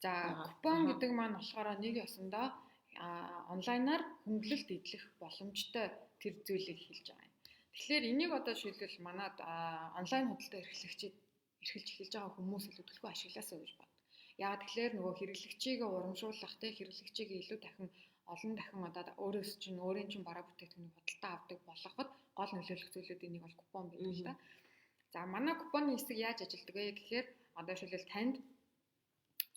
За купон гэдэг маань болохоор нэг ёсондоо онлайнаар хөнгөлөлт идэх боломжтой тэр зүйлийг хэлж байгаа юм. Тэгэхээр энийг одоо шийдвэл манад онлайн худалдаа эрхлэгчид эрхэлж эхэлж байгаа хүмүүс илүү төлхөө ашигласаа гэж бод. Яг тэгэхээр нөгөө хэрэглэгчийг урамшуулах те хэрэглэгчийг илүү олон дахин одоо өөрийн чинь бараа бүтээгдэхүүнийг худалдаа авдаг болгоход гол нөлөөлөх зүйлүүдийн нэг бол купон байдаг л да. За манай купоны хэсэг яаж ажилладаг вэ гэхээр одоо шилбэл танд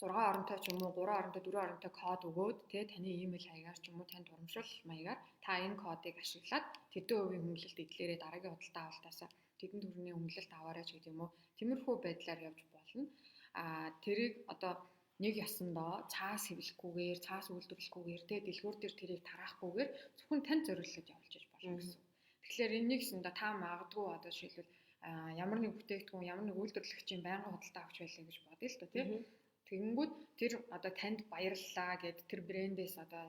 6 оронтой ч юм уу 3 оронтой 4 оронтой код өгөөд таны имэйл хаягаар ч юм уу танд урамшуулах маягаар та энэ кодыг ашиглаад тэдэн хувийн хөнгөлөлт эдлээрээ дараагийн худалдаа авалтаасаа тэдэн төгрөгийн хөнгөлөлт аваарай ч гэдэг юм уу. Тиймэрхүү байдлаар явж болно. Тэрийг одоо нэг ёсондоо цаас хэвлэхгүйгээр, цаас үйлдвэрлэхгүйгээр дэлгүүр дээр тэрийг тараахгүйгээр зөвхөн танд зориулаад явуулж болно гэсэн. Тэгэхээр энэ нэг ёсондоо та магадгүй одоо жишээлбэл ямар нэг бүтээгдэхүүн, ямар нэг үйлдвэрлэгчийн байнгын худалдаа авч байлаа гэж бодъё л доо тийм. Тэгэнгүүт тэр одоо танд баярлалаа гэд тэр брэндээс одоо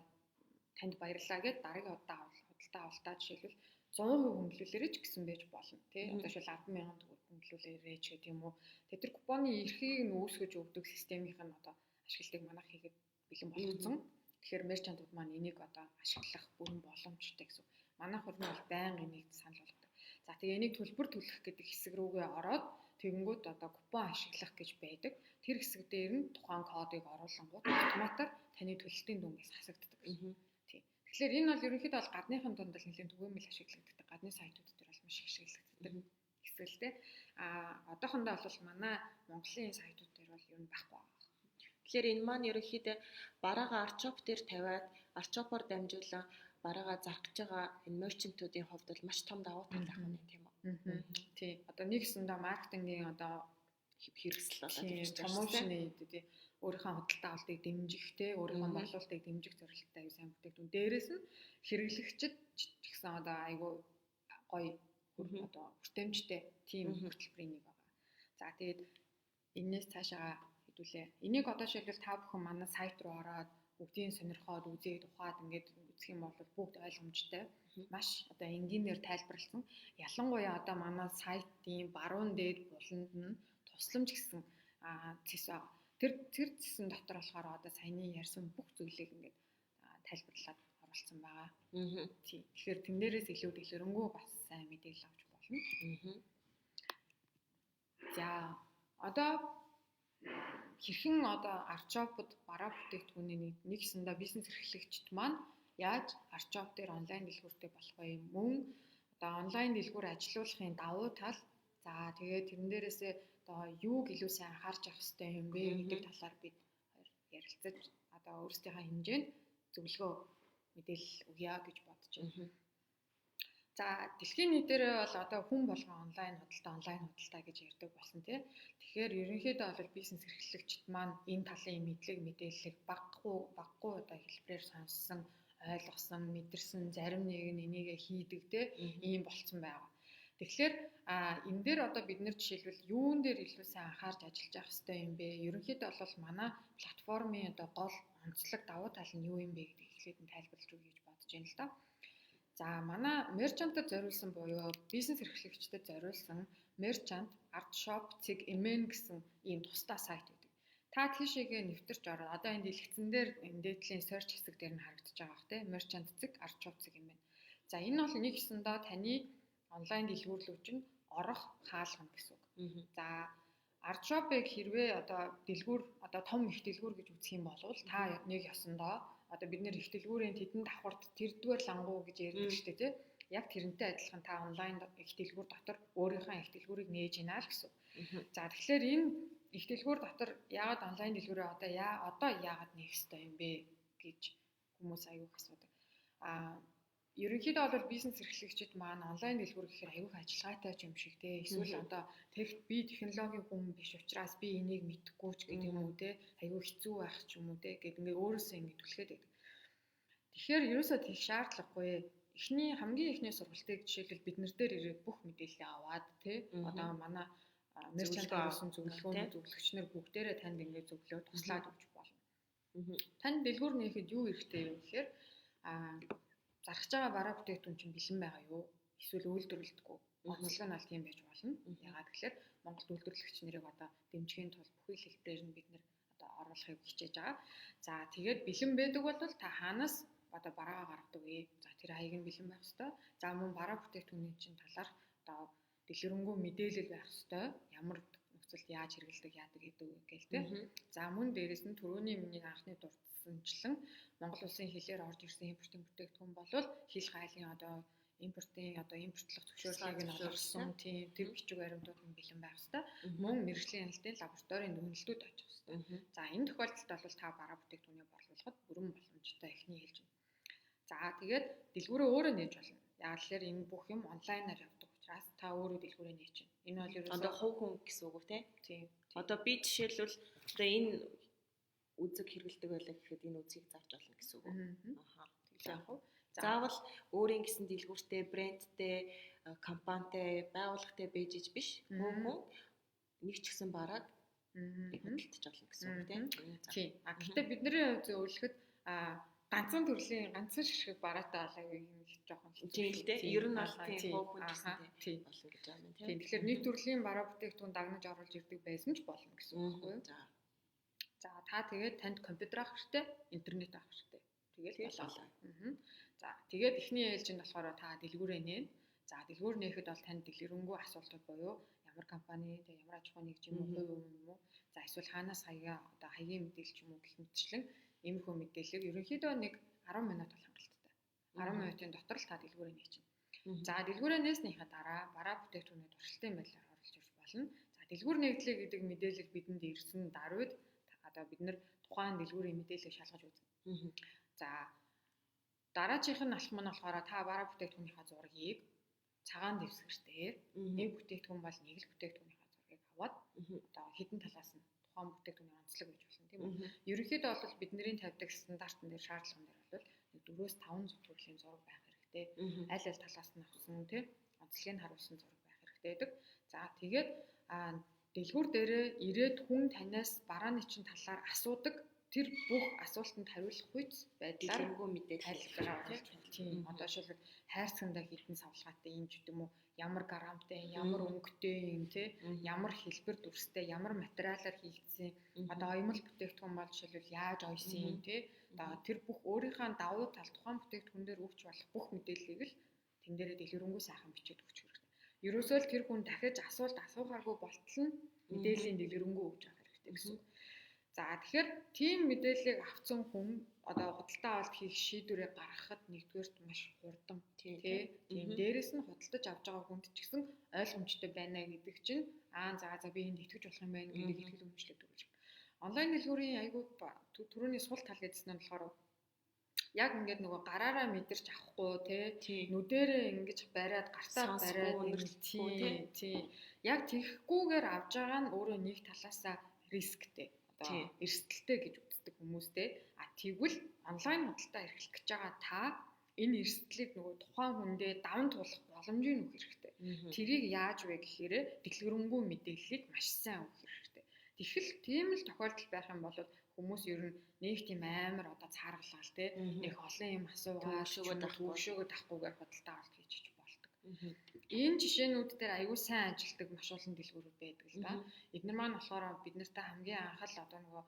танд баярлалаа гэд дараагийн худалдаа авалтаа жишээлбэл 100% хөнгөлүүлээрэй ч гэсэн байж болно тий. Одоо шил 10,000 төгрөг хөнгөлүүлээрэй ч гэдэг юм уу. Тэр купоны эрхийг нөөсгөж өгдөг системийнх нь одоо ашиглалтыг манайх хийгээд бэлэн болгоцсон. Тэгэхээр мерчантууд маань энийг одоо ашиглах бүрэн боломжтой гэсэн. Манайх бол байнга энийг санал болгодог. За тэгээ энийг төлбөр төлөх гэдэг хэсэг рүүгээ ороод тэгэнгүүт одоо купон ашиглах гэж байдаг. Тэр хэсэг дээр нь тухайн кодыг оруулангууд автоматар таны төлөлтийн дүнгээс хасагддаг. Тий. Тэгэхээр энэ бол ерөнхийдөө бол гадныхан дунд л нэлээд түгээмэл ашиглагддаг. Гадны сайтууд дээр бол маш их ашиглагддаг хэсгэлтэй. Одоохондоо бол манай Монголын сайтууд дээр бол ер нь байхгүй байгаа.
Тэгэхээр энэ маань ерөнхийдөө бараагаа арчоп дээр тавиад арчопоор дамжуулан бараагаа заргаж байгаа энэ мерчантуудын хувьд бол маш том давуу тал ах нь тийм үү?
Тий. Одоо нэгсэндээ маркетингийн одоо
хэрэгсэл болоод
ирж байгаа промошны тий өөрийнхөө худалдаа авалтыг дэмжих те өөрийнхөө борлуулалтыг дэмжих зорилготой аюу сайн бүтээгдэхүүн. Дээрээс нь хэрэглэгчид ч гэсэн одоо айгүй гоё одоо хүртээмжтэй тийм хөтөлбөрийн нэг байгаа. За тэгээд энэс цаашаа хэдүүлээ. Энийг одоо шилбэл та бүхэн манай сайт руу ороод бүгдийг сонирхоод үзээд ухаад ингээд үзэх юм бол бүгд ойлгомжтой. Маш одоо энгийнээр тайлбарлсан. Ялангуяа одоо манай сайтын баруун дээд буланд нь тусламж гэсэн зэс байгаа. Тэр зэсэн дотор болохоор одоо саяны ярьсан бүх зүйлийг ингээд тайлбарлаад оруулсан байгаа. Тий. Тэгэхээр тэн дээрээс илүү дэлгэрэнгүй бас сайн мэдээлэл авч болно. За одоо хэрхэн одоо арчопод бараа бүтээгдэхүүний нэгсэндээ бизнес эрхлэгчид маань яаж арчоп дээр онлайн дэлгүүртэй болох вэ? Мөн одоо онлайн дэлгүүр ажилуулахын давуу тал. За тэгээд тэрэн дээрээсээ одоо юуг илүү сайн анхаарч явах хэрэгтэй юм бэ гэдэг талаар бид ярилцаж одоо өөрсдийнхээ хэмжээнд зөвлөгөө мэдээлэл өгье гэж бодож байна. За дэлхийн нийтээр бол одоо хүн болгон онлайн худалдаа гэж ярьдаг болсон тий. Тэгэхээр ерөнхийдөө бол бизнес эрхлэгчид маань энэ талын мэдлэг мэдээллийг баггүй одоо хэлбэрээр сонссон, ойлгосон, мэдэрсэн, зарим нэг нь энийг хийдэг тий ийм болцсон байгаа. Тэгэхээр энэ дээр одоо бид нэр жишээлбэл юун дээр илүү сайн анхаарч ажиллаж явах хэрэгтэй юм бэ? Ерөнхийдөө бол манай платформын одоо гол онцлог давуу тал нь юу юм бэ гэдгийг эхлээд нь тайлбарлаж өгье гэж бодож байна л да. За манай мерчантад зориулсан буюу бизнес эрхлэгчдэд зориулсан мерчант artshop.mn гэсэн ийм тусдаа сайт байдаг. Та тийшээгээ нэвтэрч ороод одоо энэ дэлгэцэн дээр энэ дээдлийн search хэсэг дээр нь харагдаж байгаа бох тийм merchant.artshop.mn. За энэ бол нэг хэсэндээ таны онлайн дэлгүүрлүүч нь орох хаалгана гэсэн үг. За artshop-ыг хэрвээ одоо дэлгүүр одоо том их дэлгүүр гэж үзэх юм бол та нэг ёсондоо одоо бид нэр их дэлгүүрийн тэдэн давхарт тэрдүгээр лангуу гэж ярьдаг шүү дээ тий. Яг тэрнтэй адилхан та онлайн их дэлгүүр дотор өөрийнхөө их дэлгүүрийг нээж ийна л гэсэн. За тэгэхээр энэ их дэлгүүр дотор яагаад онлайн дэлгүүрээ одоо яагаад нээх ёстой юм бэ гэж хүмүүс аягүй асуудаг. Ерөнхийдөө бол бизнес эрхлэгчид маань онлайн дэлгүүр гэхээр аягүй ажиллагаатай юм шиг те. Эсвэл одоо би технологийн хүн биш учраас би энийг мэдэхгүй ч гэдэг юм уу те. Аягүй хэцүү байх ч юм уу те гэдэг ингээ өөрөөсөө ингээ түлхээд байдаг. Тэгэхээр ерөөсөө тийх шаардлагагүй. Хамгийн эхний сургалтыг жишээлбэл бид нар дээр ирээд бүх мэдээлэл аваад те. Одоо манай мерчантын зөвлөгч нар бүгдээрээ танд ингээ зөвлөө туслаад өгч болно. Танд дэлгүүр нээхэд юу хэрэгтэй вэ гэхээр зархаж байгаа бараа бүтээгдэхүүн чинь бэлэн байгаа юу? Эсвэл үйлдвэрлэдэггүй. Онцлог нь аль тийм байж болно. Яагаад гэхээр Монгол үйлдвэрлэгч нарыг одоо дэмжихийн тулд бүхий хэлбэрээр нь бид нэр одоо оруулахыг хичээж байгаа. За тэгээд бэлэн байдаг бол та хаанаас одоо бараагаа гаргадаг вэ? За тэр хаяг нь бэлэн байх ёстой. За мөн бараа бүтээгдэхүүний чинь талаар одоо дэлгэрэнгүй мэдээлэл байх ёстой. Ямар нөхцөлд яаж хэрэгэлдэг яадаг гэдэг үг гээл тэ. За мөн дээрэс нь түрүүний миний анхны дурдсанчлан Монгол улсын хилээр орж ирсэн импортын бүтээгдэхүүн болвол хил хайлын одоо импортлох зөвшөөрлийг нь олгосон тийм тэр бичиг баримтууд нь бэлэн байх ёстой. Мөн мэргэжлийн хяналтын лабораторийн үнэлтүүд очих ёстой. За энэ тохиолдолд бол та бараа бүтээгдэхүүнийг борлуулахад бүрэн боломжтой эхний хэлж байна. За тэгээд дэлгүүрээ өөрөө нээж болно. Яг л энэ бүх юм онлайнаар явдаг учраас та өөрөө дэлгүүрээ нээж чинь. Энэ бол ерөөсөө
одоо хувь хүн гэсэн үг үү те?
Тийм.
Одоо би жишээлбэл одоо энэ үзэг хэрэгэлдэг байлаа гэхэд энэ үзгийг зарж болно гэсэн үг үү? Аха.
Яг уу.
Заавал өөрийн гэсэн дэлгүүртэй, брэндтэй, компанитай, байгууллагатай байж иж биш. Хувь хүн нэг ч гэсэн бараг худалдаж болно гэсэн үг тийм.
Тийм. Гэхдээ бидний хувьд зөвлөхөд ганцхан төрлийн ганцхан ширхэг бараатай болоо юм жоохон
тийм л дээ. Ер нь бол тийм хувь хүн гэсэн тийм болно гэж байгаа юм тийм.
Тэгэхээр нэг төрлийн бараа бүтээгдэхүүн дагнаж оруулж ирдэг байсан ч болно гэсэн үг байхгүй юу? За та тэгээд танд компьютер авах хэрэгтэй, интернет авах хэрэгтэй. Тэгэл болоо. За тэгээд эхний ээлж нь болохоор та дэлгүүрээ нээн. За дэлгүүр нээхэд бол танд дэлгэрэнгүй асуултууд буюу ямар компани, тэг ямар аж ахуйн нэгж юм уу, хувь юм уу? За эсвэл хаанаас хаягийн мэдээлэл юм уу гэх мэтчлэн иймэрхүү мэдээллийг ерөнхийдөө нэг 10 минут бол хангалттай. 10 минутын дотор л та дэлгүүрээ нээж чинь. За дэлгүүрээ нээснийхаа дараа бараа бүтээгдэхүүний туршилтын байдлаар оруулж ирж болно. За дэлгүүр нэгдлээ гэдэг мэдээлэл бидэнд ирсэн даруйд одоо бид нэр тухайн дэлгүүрийн мэдээллийг шалгаж үзнэ. За дараачих нь алхам нь болохоор та бараа бүтээгдэхүүнийхаа зургийг цагаан дэвсгэртээр нэг бүтээгдэхүүн бол нэг л бүтээгдэхүүнийхаа зургийг аваад одоо хідэн талаас нь тухайн бүтээгдэхүүний онцлог гэж болно тийм үү. Ерөнхийдөө бол бидний тавьдаг стандартн дээр шаардлага дээр бол 4-5 зүтгэлийн зураг байх хэрэгтэй. Аль аль талаас нь авсан тийм онцлогийг харуулсан зураг байх хэрэгтэй гэдэг. За тэгээд дэлгүүр дээрээ ирээд хүн танаас барааны чинь талаар асуудаг тэр бүх асуултанд хариулах хүч байдлаар мэдээлэл тайлбарлаж тийм одоо шилбэл хайрцагтаа хідэн савлгаатай юм ч гэдэм үү ямар грамтай ямар өнгөтэй юм те ямар хэлбэр дүрстэй ямар материалаар хийгдсэн одоо оёмл бүтээгдэхүүн бол жишээлбэл яаж ойсон юм те одоо тэр бүх өөрийнхөө давуу тал тухайн бүтээгдэхүүн дээр өгч болох бүх мэдээллийг л тэн дээрээ дэлгэрэнгүй сайхан бичиж өгч хэрэгтэй. Ерөөсөө л тэр хүн дахиж асуулт асуухааргүй болтол нь мэдээллийн дэлгэрэнгүй өгч авах хэрэгтэй гэсэн. За тэгэхээр тийм мэдээллийг авсан хүн одоо худалдаа авалт хийх шийдвэрээ гаргахад нэгдүгээрт маш хурдан тийм дээрэс нь худалдаж авч байгаа хүнд ч гэсэн ойлгомжтой байна гэдэг чинь за би энд итгэж болох юм байна гэдэг итгэл үнэмшлээд өгч. Онлайн дэлгүүрийн айгүй түрүүний сул тал гэдсэн нь болохоор яг ингээд нөгөө гараараа мэдэрч авахгүй тий нүдэрээ ингэж бариад гартаа бариад тий яг тийхгүйгээр авж байгаа нь өөрөө нэг талаасаа рисктэй одоо эрсдэлтэй гэж үздэг хүмүүстэй тэгвэл онлайн худалдаа эрхлэх гэж байгаа та энэ эрсдлийг нөгөө тухайн хүндээ даван туулах боломжийг өгөх хэрэгтэй. Тэрийг яаж вэ гэхээр дэлгэрэнгүй мэдээллийг маш сайн өгөх хэрэгтэй. Тэгэхэл тийм л тохиолдол байх юм бол хүмүүс ер нь нэг тийм амар одоо цааргалал те нэг олон юм асуугаад төвшөөгөө тахгүйгээр худалдаа авалт хийж болдог. Энэ жишээнүүд дээр аюул сайн ажилтдаг маш олон дэлгүүрүүд байдаг л да. Эдгээр маань болохоор бид нартай хамгийн анхаал одоо нөгөө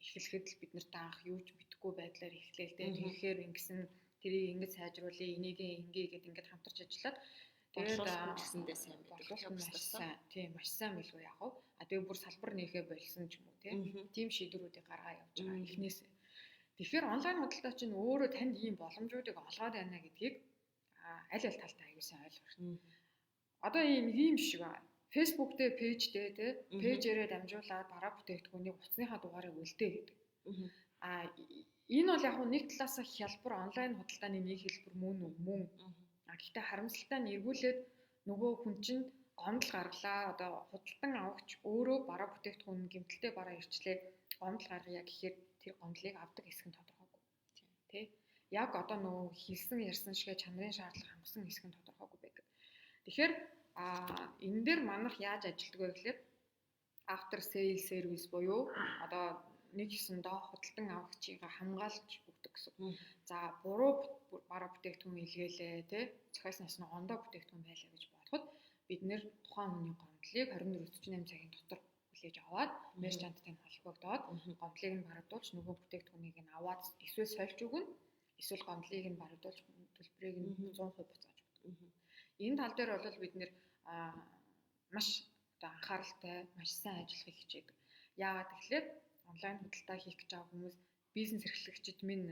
эхлэхэд л бид нартай анх юу ч мэдэхгүй байдлаар эхлээл те тэгэхээр ингэсэн тэрийг ингэж сайжруулъя энийг ингээ гэдэг ингээд хамтарч ажиллаад тэгээд
гэсэндээ сайн
бодлоо тийм маш сайн билгүй яг уу. Тэгээ бүр салбар нээхэ болсон ч юм уу тийм шийдвэрүүдийг гаргаа явж байгаа эхнээс. Тэгэхээр онлайн худалдаа чинь өөрөө танд ийм боломжуудыг олгоод байна гэдгийг аль аль талтай аягүй сайн ойлгох хэрэгтэй. Одоо ийм шиг байна. Facebook дээр пэйжтэй те пэйжээрээ дамжуулаад бараа бүтээгдэхүүний утасныхаа дугаарыг үлдээ гэдэг. Энэ бол яг нэг талаас хялбар онлайн худалдааны нэг хэлбэр мөн. Гэхдээ харамсалтай нь эргүүлээд нөгөө хүн чинь гомдол гаргалаа одоо худалдан авахч өөрөө бараа бүтээгдэхүүн гэмтэлтэй бараа ирчлээ гомдол гаргая гэхээр тэр гомдлыг авдаг хэсэг нь тодорхойгүй. Тэ? Яг одоо нөгөө хэлсэн ярьсан шигэ чанарын шаардлага хангасан хэсэг нь тодорхойгүй байдаг. Тэгэхээр энэ дээр манайх яаж ажилладаг вэ гэхээр after sale service буюу одоо нэг хэсэндээ худалдан авахчийг хамгаалж өгдөг гэсэн. За буруу бараа бүтээгдэхүүн илгээлээ тий зохиоснаас нь ондоо бүтээгдэхүүн байлаа гэж бодоход бид нэр тухайн хүний гомдлыг 24-48 цагийн дотор хүлээж аваад мерчанттай холбогдоод гомдлыг нь барагдуулж нөгөө бүтээгдэхүүнийг нь аваад эсвэл сольж өгнө. эсвэл гомдлыг нь барагдуулж төлбөрийг нь 100% буцааж өгдөг.
Мгм.
Энэ тал дээр бол бид нэр маш одоо анхааралтай, маш сайн ажиллахыг хичээдэг. Яагаад гэвэл онлайн худалдаа хийх гэж байгаа хүмүүс бизнес эрхлэгчид минь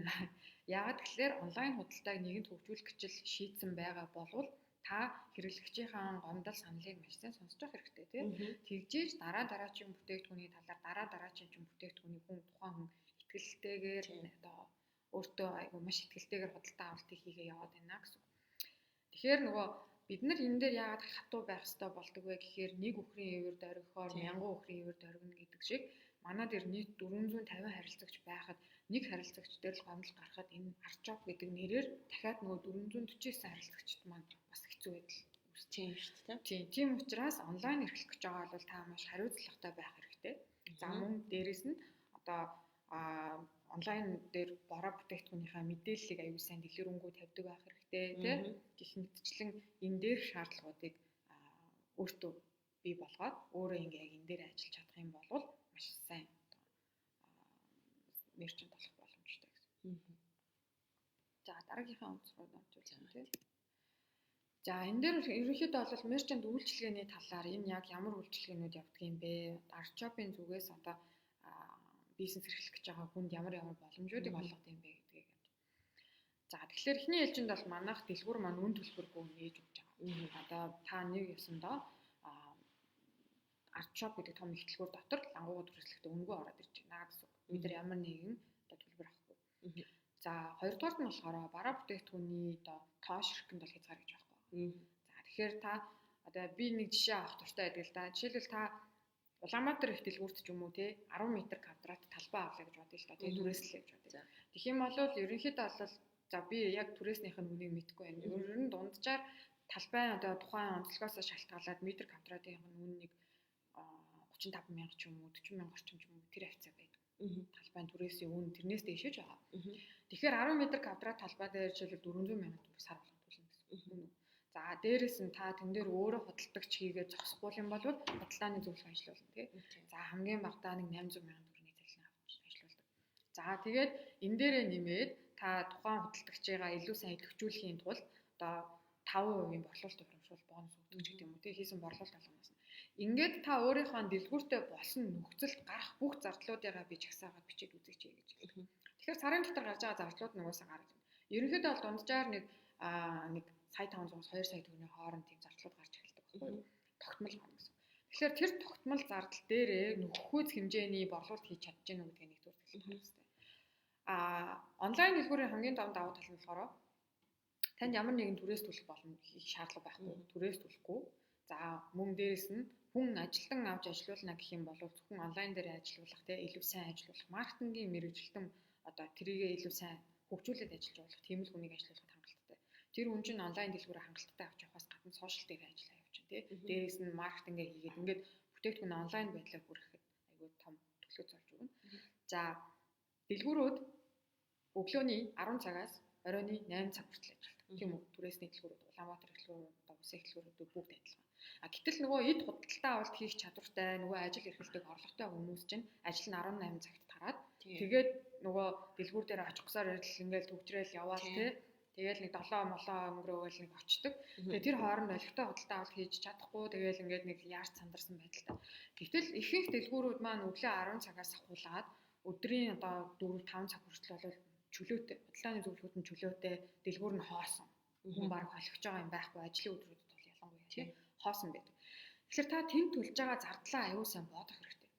яагаад гэвэл онлайн худалдааг нэгэнт хөгжүүлэх гэж шийдсэн байгаа болвол та хэрэглэгчийн гомдол саналыг маш сайн сонсож явах хэрэгтэй тийм. Тэгжээж дараачийн бүтээгдэхүүний талаар дараачийн бүтээгдэхүүний тухайн хүн итгэлтэйгээр одоо өөртөө айгу маш итгэлтэйгээр худалдаа авалтыг хийгээ яваад байна гэсэн. Тэгэхээр нөгөө бид нар энэ дээр яагаад хатуу байх хэрэгтэй болдог вэ гэхээр нэг үхрийн ивэр дөргихоор 1000 үхрийн ивэр дөргинө гэдэг шиг манай дээр нийт 450 харилцагч байхад нэг харилцагч дээр л гомдол гарахад энэ арчоп гэдэг нэрээр дахиад нөгөө 449 харилцагчд маань бас хэцүү байдал үүсэж юм шүү дээ. Тийм учраас онлайн эрхлэх гэж байгаа бол та маш хариуцлагатай байх хэрэгтэй. За мөн дээрэс нь одоо онлайн дээр бороо бүтээгдэхүүнийхээ мэдээллийг аюул сайн дэлгэрэнгүй тавьдаг байх хэрэгтэй тийм. Гэх мэтчлэн энэ дээр шаардлагуудыг өөртөө бий болгоод өөрөө ингээ яг энэ дээр ажиллаж чадах юм бол маш сайн мерчант болох боломжтой гэсэн. За дараагийнхаа онц руу орчихъя тийм. За энэ дээр ерөнхийдөө бол мерчант үйлчилгээний талаар энэ яг ямар үйлчилгээнүүд явдаг юм бэ? Арчопын зүгээс одоо бизнес эрхлэх гэж байгаа хүнд ямар боломжуудыг олгох юм бэ гэдгийг. За тэгэхээр эхний ээлжинд бол манайх дэлгүүр маань үн төлбөргүй нээж өгч байгаа. Одоо та нэг ёсондоо арчоп гэдэг том их дэлгүүр дотор лангуугад хүрээлэхдээ үнэгүй ороод ирж байна гэсэн. Бид нар ямар нэгэн одоо төлбөр авахгүй. За хоёрдугаарт нь болохоор бараа бүтээгдэхүүний одоо тоош хэрхэнд бол хязгаар гэж байхгүй. За тэгэхээр та одоо би нэг жишээ авах туфтаа байдаг л да. Жишээлбэл та Улаанбаатар их дэлгүүрт ч юм уу те 10 м квадрат талбай авлаа гэж бодъё л да. Тэгээ түрээслэе гэж бодъё. Тэгэх юм бол ерөнхийдөө бол за би яг түрээснийх нь үнийг мэдэхгүй байна. Ер нь дунджаар талбай одоо тухайн онцлогоос шалтгаалаад метр квадратын үнэ нэг 35,000 ч юм уу 40,000 орчим ч юм уу тэр хавцаа байдаг. Талбайн түрээсийн үн тэрнээс дээшэж байгаа. Тэгэхээр 10 м квадрат талбай дээр жишээлбэл 400,000 төгрөг сар болгох төлнө гэсэн. За дээрээс нь та тэн дээр өөрөө худалдагч хийгээд зогсохгүй юм бол худалдааны зөвлөгөө ажиллуулна тий. За хамгийн багадаа нэг 800,000 төгрөгийн цалин авч ажиллаулдаг. За тэгээд энэ дээрээ нэмээд та тухайн худалдагчийгаа илүү сайн идэвхжүүлэхийн тулд одоо 5% борлуулалт урамшуул бонус өгдөг ч гэдэг юм уу тий. Хийсэн борлуулалт болгоноос. Ингээд та өөрийнхөө дэлгүүртээ болсон нөхцөлд гарах бүх зардлуудыгаа би жагсаагаад бичээд үзэж чий гэж хэлдэг. Тэгэхээр сарын дотор гарч байгаа зардлууд нугасаа гараад байна. Ерөнхийдөө бол дунджаар нэг сая 500-аас 2 сая төгрөгийн хооронд тийм зардлууд гарч эхэлдэг байхгүй юу? Тогтмол гарна гэсэн. Тэгэхээр тэр тогтмол зардал дээрээ нөхөхүйц хэмжээний борлуулалт хийж чадж гэнэ үү гэдгийг нэгдүгээр хэлэх хэрэгтэй. Онлайн дэлгүүрийн хамгийн том давуу тал нь болохоор танд ямар нэгэн түрээс төлөх шаардлага байхгүй. Түрээс төлөхгүй. За мөн дээрэс нь хүн ажилтан авч ажилуулна гэх юм бол зөвхөн онлайн дээр ажилуулах те илүү сайн ажилуулах маркетингийн мэргэжилтэн одоо тэрийгээ илүү сайн хөгжүүлээд ажиллаж болох тийм л хүнийг ажилуулахад хангалттай. Тэр хүн чинь онлайн дэлгүүрээ хангалттай авч явахаас гадна сошиал дээр ажиллаа явуулчихна тий. Дээрээс нь маркетингээ хийгээд ингээд бүтээгдэхүүн онлайн байдлаар хүрэхэд айгүй том төлөв зорж өгнө. За дэлгүүрүүд өглөөний 10 цагаас оройны 8 цаг хүртэл ажилладаг. Тийм үү? Түрээсний дэлгүүрүүд Улаанбаатар дэлгүүрүүд, Усын дэлгүүрүүд бүгд адилхан. Гэтэл нөгөө эд худалдаа авалт хийх чадвартай нөгөө ажил эрхэлдэг орлоготой хүмүүс чинь ажил нь 18 цагт тараад тэгээд нөгөө дэлгүүр дээр очих гэсээр ингээл төвчрэл яваал тий. Тэгээл нэг 7 молоо өнгөрөөгөл нэг очдөг. Тэгээ тэр хооронд олигтой худалдаа авалт хийж чадахгүй тэгээл ингээд нэг яарч сандарсан байдалтай. Гэтэл ихэнх дэлгүүрүүд маань өглөө 10 цагаас ахуулаад өдрийн одоо 4-5 цаг хүртэл бол чөлөөтэй худалдааны зөвлөгөөт нь чөлөөтэй дэлгүүр нь хоосон. Хүн баг холигч байгаа юм байхгүй ажлын өдрүүдэд бол ялангуяа тий хоосон байдаг. Тэгэхээр та тэнд төлж байгаа зардлаа аюул сайн бодох хэрэгтэй.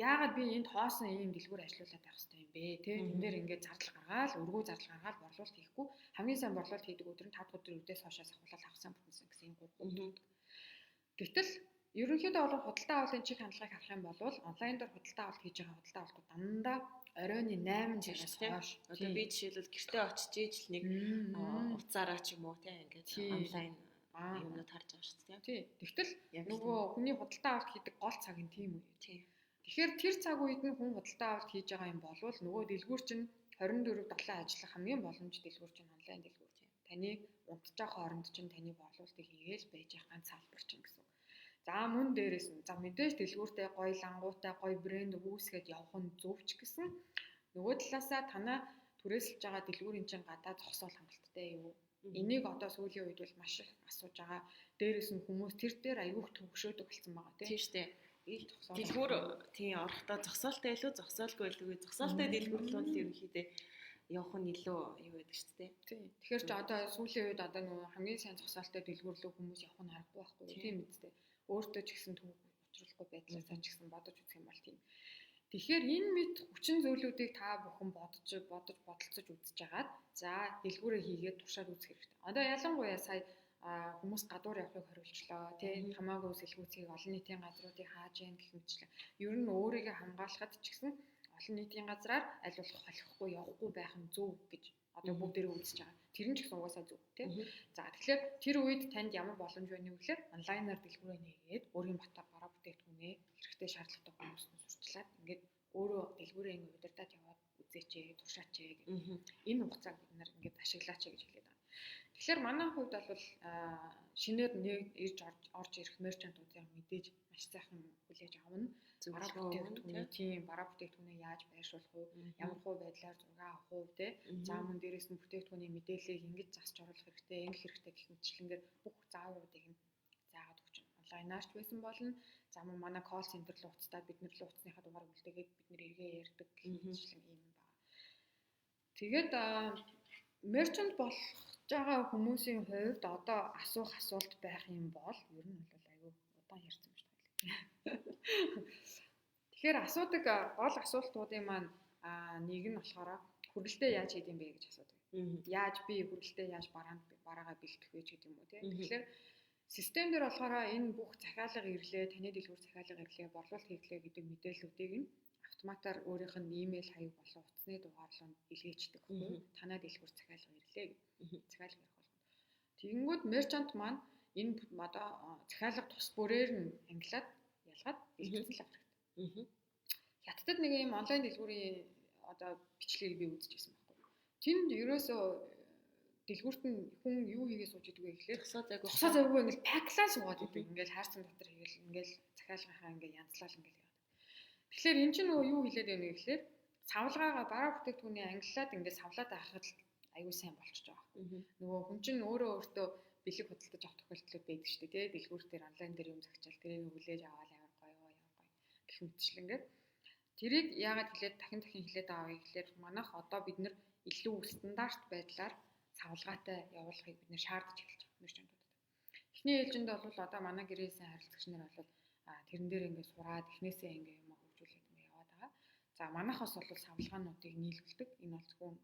Яагаад би энд хоосон ийм дэлгүүр ажиллуулад байх хэрэгтэй юм бэ? Тэ энэ дээр ингээд зардал гаргаал, өргөө зардал гаргаал борлуулалт хийхгүй хамгийн сайн борлуулалт хийдэг өдөр нь 5 дахь өдөр үдээс хоошоос ахуулаад авах сайн бүтэнсэн гэсэн юм гурван. Гэтэл ерөнхийдөө бол худалдаа авалтын чиг хандлагыг харах юм бол онлайн дээр худалдаа авалт хийж байгаа худалдаа авалтууд дандаа оройны 8 цагаас хойш.
Одоо би жишээлбэл гэртээ очиж иж л нэг уцаараа ч юм уу те ингээд онлайн юмнууд харж байгаа шүү дээ.
Тий. Тэгтэл нөгөө хүний худалдаа авалт хийдэг гол цаг нь тийм үү?
Тий.
Тэгэхээр тэр цаг үед нь хүн худалдаа авалт хийж байгаа юм болвол нөгөө дэлгүүр чинь 24/7 ажиллах хамгийн боломж дэлгүүр чинь онлайн дэлгүүр тийм. Таны унтж байгаа хооронд чинь таны борлуулалтыг хийгээл байж байгаа ганц салбар чинь гэсэн. За мөн дээрээс нь за мэдээж дэлгүүртэй гоё лангуутай гоё брэнд үүсгээд явах нь зөв ч гэсэн нөгөө талаасаа танаа түрээсэлж байгаа дэлгүүрийн чинь гадаа зогсоол хангалттай юу? Энийг одоо сүүлийн үед бол маш их асууж байгаа. Дээрээс нь хүмүүс тэр дээр аягүй төвөгшөөдөг болсон байгаа
тийм шүү дээ.
Ил зогсоол.
Дэлгүүр тийм орохдоо зогсоолтой илүү зогсоолгүй илүү зогсоолтой дэлгүүрлүүд л ерөнхийдөө явах нь илүү юу гэдэг шүү дээ.
Тийм. Тэгэхээр ч одоо сүүлийн үед одоо нөгөө хамгийн сайн зогсоолтой дэлгүүрлөө хүмүүс явах нь аргагүй байхгүй юу? Тийм үстэй. Өөртөө ч гэсэн төв учруулахгүй байдлаасаа ч гэсэн бодож үзэх юм бол тийм. Тэгэхээр энэ мэд хүчин зүйлүүдийг та бүхэн бодолцож үзэж агаад за дэлгүүрээ хийгээд туршаад үзэх хэрэгтэй. Одоо ялангуяа сая хүмүүс гадуур явахыг хориулчлаа тий хамаагүй сэлгүүцгийг олон нийтийн газруудыг хааж яах гэх мэтчлэн ер нь өөрийгөө хамгаалахад ч гэсэн олон нийтийн газраар аль болох холихгүй явахгүй байх нь зөв гэж одоо бүгдээрээ үзэж байгаа. Тэр нь ч гэсэн угаасаа зөв тий. За тэгэхээр тэр үед танд ямар боломж байна вэ гэхээр онлайнаар дэлгүүрээ нээгээд өөрийн бараа бүтээгдэхүүнээ хэрэгтэй шаардлагатай хүмүүст нь сурчлаад ингээд өөрөө дэлгүүрээ ингээд удирдах яваад үзээч, туршаач гэх энэ хугацааг бид нар ингээд ашиглаач гэж хэлээд байгаа. Тэгэхээр манай хувьд бол шинээр нэг ирж орж ирэх мерчантуудын мэдээж маш сайхан хүлээж авна. Бараа бүтээгдэхүүний тийм бараа бүтээгдэхүүнээ яаж байршуулах вэ? Ямар хувь байдлаар зураг авах вэ те? За мөн дээрээс нь бүтээгдэхүүний мэдээллийг ингэж засч оруулах хэрэгтэй, англи хэрэгтэй гэх мэтчлэнгээр бүх заавруудыг нь заагаад өгч байна. Онлайнаар ч байсан болно. За мөн манай колл центр руу уцтаад бид нэр рүү уцсныхаа дугаар үлдээгээд бид нэр эргээ ярьдаг гэх мэтчлэн юм байна. Тэгээд мерчант болох байгаа хүмүүсийн хувьд одоо асуух асуулт байх юм бол ер нь бол аюу удаан ярьсан юм шиг байна. Тэгэхээр асуудаг гол асуултуудын маань нэг нь болохоор хүргэлтээ яаж хийх юм бэ гэж асуудаг. Яаж би хүргэлтээ яаж бараагаа бэлтгэх вэ гэдэг юм уу тийм. Тэгэхээр систем дээр болохоор энэ бүх захиалга ирлээ, таны дэлгүүр захиалга ирлээ, борлуулалт хийлээ гэдэг мэдээллүүдийг нь автоматар өөрийнх нь имэйл хаяг болон утасны дугаарланд илгээчдэг байхгүй юу? Танай дэлгүүр захиалга ирлээ гэж захиалга ирэх болгоно. Тэгэнгүүт мерчант маань энэ одоо захиалга тус бүрээр нь ангилаад ялгаад бэлтгэл авах хэрэгтэй. Хятадд нэг юм онлайн дэлгүүрийн одоо бичлэгийг би үзчихсэн байхгүй. Тэнд ерөөсөө дэлгүүрт нь хүн юу хийгээ сууж идэг вэ гэхлээр тусаа завгүй ингээл паклаа суугаад идэг. Ингээл хаарсан дотор хийгээл ингээл захиалгынхаа ингээл янзлал ингээл яваад. Тэгэхээр эн чинь нөгөө юу хэлээд байна вэ гэхлээр савлгаагаа бараа бүтээгдэхүүний ангиллаад ингээд савлаад авахад аюу сайн болчихж байгаа. Нөгөө хүн чинь өөртөө бэлэг худалдаж авах тохиолдлууд байдаг шүү дээ. Дэлгүүр дээр онлайн дээр юм зохицол тэрийг хүлээж аваад ямар гоё гэх мэтчлэнгээр тэрийг яагаад хэлээд дахин хэлээд байгаа вэ гэхлээр манайх одоо бид нар илүү стандарт байдлаар савлгаатай явуулахыг бид нэр шаардаж эхэлж байгаа мерчантуудад. Эхний ээлжинд бол одоо манай гэрээсэн харилцагч нар бол тэрэн дээр ингээд сураад эхнээсээ ингээд юм хөгжүүлээд ингээд яваад байгаа. За манайхаас бол савлгаануудыг нийлүүлдэг. Энэ бол зөвхөн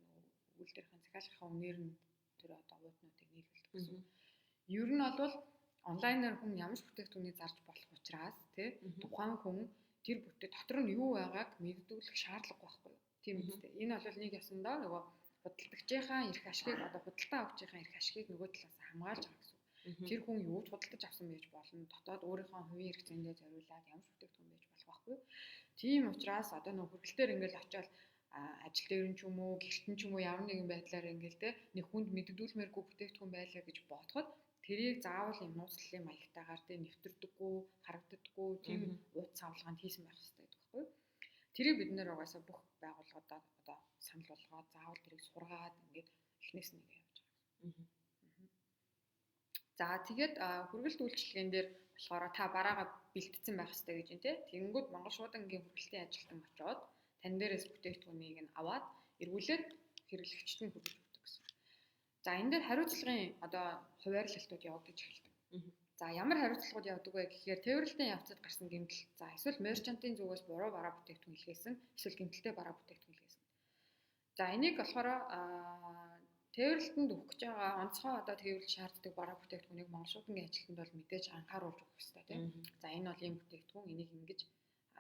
үйл дээрхэн захиалгынхаа үнээр нь тэр одоо ууднуудыг нийлүүлдэг гэсэн. Ер нь бол онлайнаар хүн ямар ч бүтээгдэхүүнийг зарж болох учраас тий тухайн хүн тэр дотор нь юу байгааг мэддүүлэх шаардлага байхгүй юу? Тийм үстэй. Энэ бол нэг ясандаа нөгөө худалдагчийнхаа эрх ашгийг одоо худалдаа авахчийнхаа эрх ашгийг нөгөө талаас хамгаалж байгаа гэсэн. Тэр хүн юу ч худалдаж авсан байж болно. Дотоод өөрийнхөө хувийн эрх зүйндээ зориулаад ямар ч бүтээгдэхүүн байж болох байхгүй юу? Тийм учраас одоо нөгөө хүргэлтээр ингээл очиод ажил дээр нь ч юм уу, гэрт нь ч юм уу ямар нэгэн байдлаар ингээл те нэг хүнд мэддүүлмээргүй бүтээгдэхүүн байлаа гэж бодоход тэрийг заавал юм нууцлалын маягтайгаар те нэвтэрдэггүй, харагддаггүй тийм ууц савлгаанд хийсэн байх хэрэгтэй гэдэг байхгүй юу? Тэрийг бид нэр угаасаа бүх байгууллагуудад одоо санал болгоод заавал тэрийг сургаад ингээд эхнээс нь явж байгаа. За тэгээд хүргэлт үйлчилгээнд дээр болохоор та бараагаа бэлтцсэн байх хэрэгтэй гэж юм те. Тэгэнгүүт Монгол шуудангийн хүргэлтийн ажилтан очоод тань дээрээс бүтээгдэхүүнийг нь аваад эргүүлээд хэрэглэгчд нь хүргэж өгдөг гэсэн. За энэ дээр хариуцлагын одоо хуваарлалтууд явагдаж эхэлдэг. За ямар хариуцлагууд явдаг вэ гэхээр тээвэрлэлтийн явцад гарсан гэмтэл. За эсвэл мерчантын зүгээс буруу бараа бүтээгдэхүүн илгээсэн, эсвэл гэмтэлтэй бараа бүтээгдэхүүн илгээсэн. За энийг болохоор тээвэрлэлтэнд өгөх гэж байгаа онцгой одоо тээвэрлэл шаарддаг бараа бүтээгдэхүүнийг Монгол шуудангийн ажилтнанд бол мэдээж анхааруулж өгөх хэрэгтэй тийм. За энэ бол ийм бүтээгдэхүүн энийг ингэж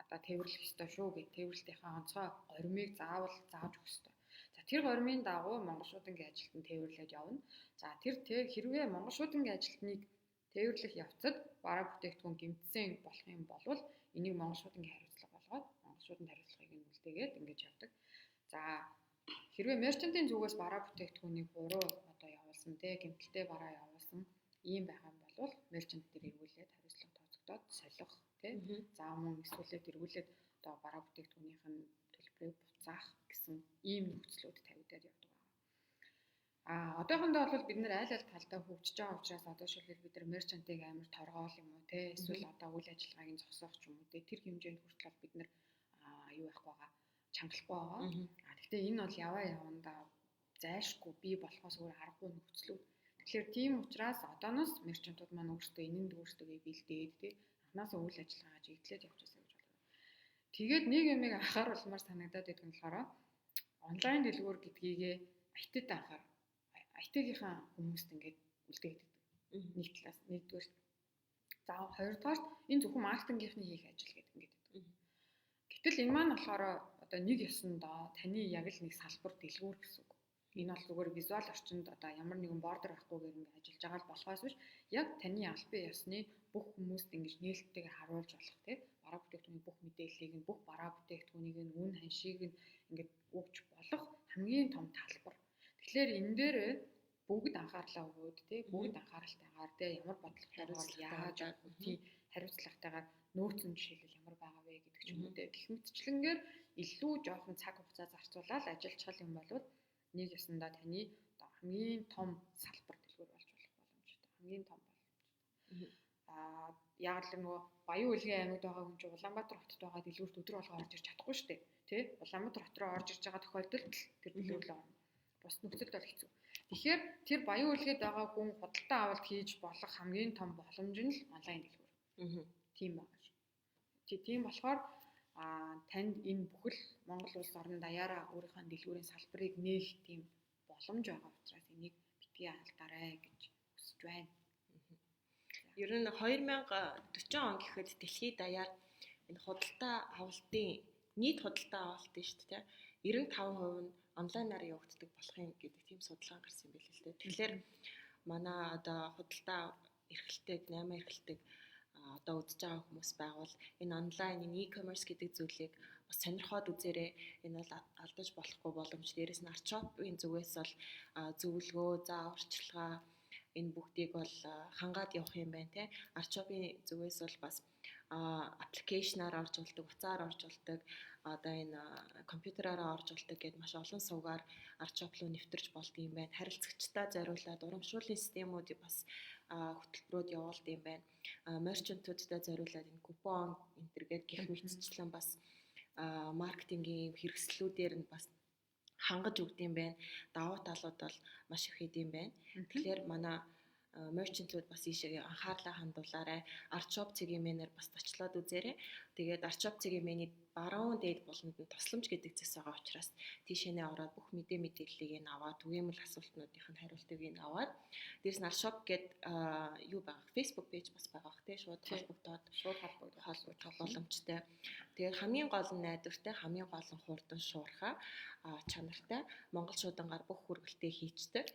одоо тээвэрлэх ёстой шүү гэх тээвэрлэлтийнхаа онцгой горимыг заавал зааж өгөх ёстой. За тэр горимын дагуу Монгол шуудангийн ажилтнанд тээвэрлээд явна. За тэр хэрвээ Монгол шуудангийн ажилтныг тээвэрлэх явцад бараа бүтээгдэхүүн гэмтсэн болох юм бол энийг Монгол шуудангийн хариуцлага болгоод Монгол шууданд хариуцлагыг нь үлдээгээд ингэж явдаг. За хэрвээ мерчантын зүгээс бараа бүтээгдэхүүнийг буруу одоо явуулсан те гэмтэлтэй бараа явуулсан ийм байгаа юм бол мерчант дээр эргүүлээд хариуцлага тооцогдоод солих те за мөн эсвэл эргүүлээд одоо бараа бүтээгдэхүүнийх нь төлбөр салбарыг буцаах гэсэн ийм нөхцлүүд тавигдаад явдаг байна. Одоохондоо бол бид нэр аль талдаа хөгжиж байгаа учраас одоо шилбэл бид нар мерчантыг амар торгоол юм уу те эсвэл одоо үйл ажиллагааг зогсоох ч юм уу те тэр хэмжээнд хүртэл бид нар юу явах байгаа чангалахгүй байгаа. Гэхдээ энэ бол яванда зайлшгүй бий болохоос өөр аргагүй нөхцлүүд. Тэгэхээр тийм учраас одооноос мерчантууд маань өөрсдөө энэнд өөрсдөө бэлдээд те анхнаасаа үйл ажиллагаа чиглэлээд явчихсан гэж байна. Тэгээд нэг юмыг анхааруулмаар санагдаад байдаг нь болохоор онлайн дэлгүүр гэдгийгээ IT-д анхаар IT-гийнхаа хүмүүст ингээд үлдээдэг. Нэг талаас нэгдүгээр. За хоёрдугаар энэ зөвхөн маркетингийнхны хийх ажил гэдэг ингээд байдаг. Гэтэл энэ маань болохоор одоо нэг ёсондоо таны яг л нэг салбар дэлгүүр гэсэн үг. Энэ бол зүгээр визуал орчинд одоо ямар нэгэн бордер авахгүйгээр ингээд ажиллаж байгаа л болохоос биш яг таны албан ёсны бүх хүмүүст ингэж нээлттэйгээр харуулж болох тийм бараа бүтээгдэхүүний бүх мэдээллийг нь бүх бараа бүтээгдэхүүнийг нь үн ханшийг нь ингээд өгч болох хамгийн том талбар. Тэгэхээр энэ дээр бүгд анхаарлаа өгөөд тий бүгд анхааралтайгаар тий ямар бодлоготойгоор яаж тий хариуцлагатайгаар нөөцөн жишээлбэл ямар байгаа вэ гэдэг ч юм уу тий гэх мэтчлэнгээр илүү жоохон цаг хугацаа зарцуулаад ажиллах юм бол нэг ясандаа таны хамгийн том салбар дэлгүүр болж болох боломжтой. Хамгийн том боломжтой. Яг л нөгөө Баян Улгийн аймагт байгаа хүн чинь Улаанбаатар хотод байгаа дэлгүүрт өдөр болгоо орж ирж чадахгүй шүү дээ. Тэ? Улаанбаатар хот руу орж ирж байгаа тохиолдолд тэр дэлгүүр л орно. Бус нөхцөлд бол хэцүү. Тэгэхээр тэр Баян Улгад байгаа хүн худалдаа авалт хийж болох хамгийн том боломж нь л онлайн дэлгүүр. Тийм байна шүү. Тийм болохоор танд энэ бүхэл Монгол улс орны даяараа өөрийнхөө дэлгүүрийн салбарыг нээх тийм боломж байгаа учраас энийг битгий алдаарай гэж хүсэж байна.
Ер нь 2040 он гэхэд дэлхийд даяар энэ худалдаа авалтын нийт худалдаа авалтын шүү дээ 95% нь онлайнаар явагддаг болох юм гэдэг тийм судалгаа гарсан юм билээ л дээ. Тэгэхээр манай одоо худалдаа эрхэлдэг, 8 эрхэлдэг одоо үзэж байгаа хүмүүс байгавал энэ онлайн энэ e-commerce гэдэг зүйлийг бас сонирхоод үзээрэй. Энэ бол алдаж болохгүй боломж. Дээрээс нь арчопын зүгээс бол зөвлөгөө, зааварчилгаа энэ бүгдийг бол хангаад явах юм байна те. Арчопын зүгээс бол бас аппликейшнаар орж болдог, утсаар орж болдог, одоо энэ компьютераараа орж болдог гэдээ маш олон сувгаар арчоп руу нэвтэрч болдог юм байна. Харилцагчдаа зориулаад урамшууллын системүүдийг бас хөтөлбөрөд явуулдаг юм байна. Мерчантуудтай зориулаад энэ купон энтергээд гих мэтчлэн бас маркетингийн хэрэгслүүдээр нь бас хангаж өгд юм байна. Давуу талууд бол маш их хэд юм байна. Тэгэхээр манай мерчантлууд бас ийшээ анхаарлаа хандуулаарай. Арчоп цэгийн бас зочлоод үзээрэй. Тэгээд арчоп цэгийн баруун дээд болонд нь тусламж гэдэг зэс байгаа учраас тийшээ ороод бүх мэдээллийг нь аваад түгээмэл асуултнуудын хариултыг нь аваад дээрс нь арчоп гэдэг юу байгаа. Facebook пэйж бас байгаа бах тий шууд холбогдоод холбогдох боломжтой. Тэгээд хамгийн гол нь найдвартай, хамгийн гол нь хурдан шуурхай чанартай Монгол шуудангаар бүх хүргэлтээ хийцдэг.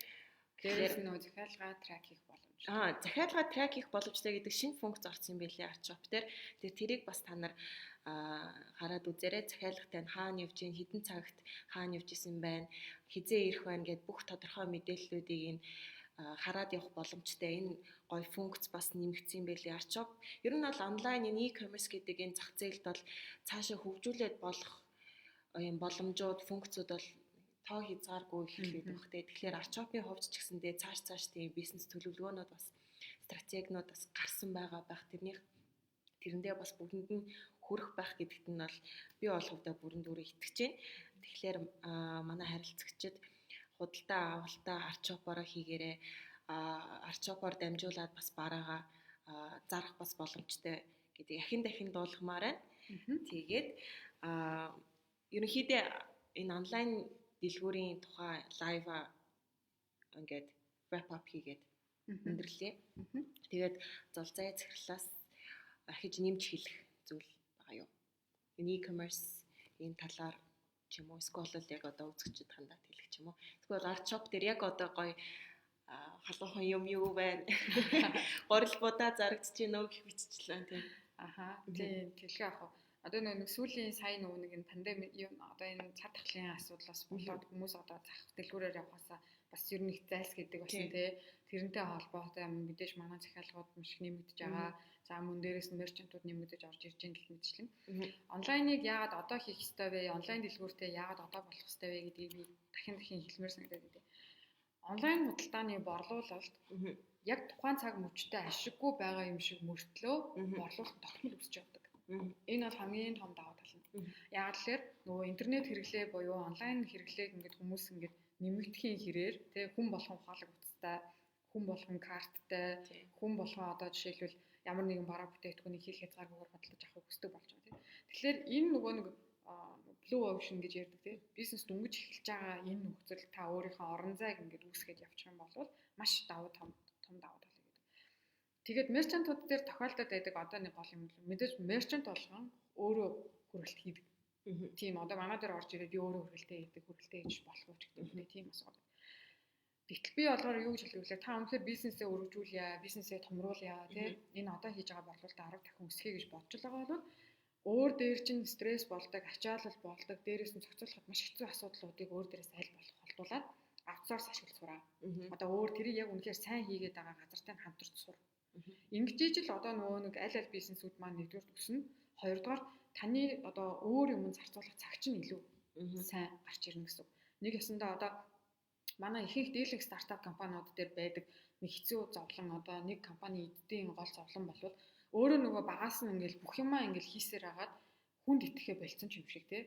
Дээрээс нь захиалгаа трак хийх боломжтой.
Захиалгаа трак хийх боломжтой гэдэг шинэ функц орсон юм байлээ арчоп дээр. Тэгээд тэрийг бас та нар хараад үзээрэй. Захиалгатай нь хаана явж гин, хэдэн цагт хаана явж исэн байна, хизээ ирэх байна гэд бүх тодорхой мэдээллүүдийг нь хараад явах боломжтой. Энэ гоё функц бас нэмэгдсэн юм байлээ арчоп. Ер нь бол онлайн энэ e-commerce гэдэг энэ зах зээлд бол цаашаа хөгжүүлээд болох юм боломжууд, функцүүд бол тоо хязгааргүй ихлээд баг те. Тэгэхээр арчопын хувьд ч гэсэндээ цааш тийм бизнес төлөвлөгөөнүүд бас стратегинууд бас гарсан байгаа байх. Тэрэндээ бас бүгдэнд нь хүрэх байх гэдэгт нь бол би бол хувьдаа бүрэн дүрээ итгэж байна. Тэгэхээр манай харилцагчид худалдаа авалтаа арчопороо хийгээрээ арчопоор дамжуулаад бас бараагаа зарах бас боломжтой гэдэг дахин дуулгамаар байна. Тэгээд ерөнхийдөө энэ онлайн дэлгүүрийн тухай лайв ингээд wrap up хийгээд өндөрлөө. Тэгээд золзай захирлаас ахиж нэмж хэлэх зүйл байгаа юу? Энэ e-commerce энэ талаар ч юм уу эсвэл яг одоо үзэгчд хандаад хэлэх ч юм уу. Тэгвэл арчоп дээр яг одоо гоё халуухан юм юу байна? Горил будаа зарагдаж байна уу гэх мэтчлэн тийм.
Тийм тэлхээ ах. Одоо нэг сүүлийн сая нэг энэ пандемик одоо энэ цар тахлын асуудлаас болоод хүмүүс одоо зах дэлгүүрээр явахаасаа бас ер нь их зайлсхийдэг болсон тий. Тэрнтэй холбоотой мэдээж манай захиалгууд маш их нэмэгдэж байгаа. За мөн дээрээс нь мерчантууд нэмэгдэж орж ирж байгаа гэх мэтчлэн. Онлайныг яагаад одоо хийх ёстой вэ? Онлайн дэлгүүртэй яагаад одоо болох ёстой вэ гэдгийг би дахин хэлмээр санагдаад байна. Онлайн худалдааны борлуулалт яг тухайн цаг мөчтөө ашиггүй байгаа юм шиг мөртлөө борлуулалт тогтмол үүсэж явдаг. Энэ бол хамгийн том давуу тал нь. Яг л нөгөө интернет хэрэглээ буюу онлайн хэрэглээг ингээд хүмүүс ингээд нэмэгдэхийн хэрээр тий хүн болгон ухаалаг утастай, хүн болгон карттай, хүн болгон одоо жишээлбэл ямар нэгэн бараа бүтээгдэхүүнийг хил хязгааргүйгээр худалдаж авахыг хүсдэг болж байгаа тий. Тэгэхээр энэ нөгөө нэг blue ocean гэж ярьдаг тий. Бизнес дөнгөж эхэлж байгаа энэ нөхцөл та өөрийнхөө орон зайг ингээд үүсгэж явчих юм бол маш том давуу тал гэдэг. Тэгээд мерчантууд дээр тохиолдоод байдаг одоо нэг гол юм л мэдээж мерчант болгон өөрөө хүрээлт хийдэг. Тийм одоо манай дээр орж ирээд би өөрөө хүрээлтээ хийж болох уу ч гэдэг юм тийм асуудал. Гэтэл би болохоор юу гэж хэлэх вэ? Та өнөхөр бизнесээ өргөжүүлъя, бизнесээ томруулъя тий. Энэ одоо хийж байгаа борлуулалтаа 10 дахин өсгөхье гэж бодож байгаа бол өөр дээр чинь стресс болдог, ачаалал болдог, дээрээс нь зохицуулахад маш хэцүү асуудлуудыг өөр дээрээс аль болох холдуулаад аутсорс ашиглаж сураа. Одоо өөр тэрийг яг үнэхээр сайн хийгээд байгаа газартай хамтарч сур. Ингэж л одоо нөгөө нэг аль бизнесүүд маань нэгдүгээр өснө, хоёрдугаар таны одоо өөр юм зарцуулах цаг чинь илүү сайн гарч ирнэ гэсэн. Нэг ясандаа одоо манай ихэнх дийлэнх стартап компаниуд дээр байдаг нэг хэцүү зовлон одоо нэг компани эддийн гол зовлон болвол өөрөө нөгөө багаас нь ингээл бүх юмаа ингээл хийсээр хагаад хүнд итгэхэ болцсон ч юм шиг те.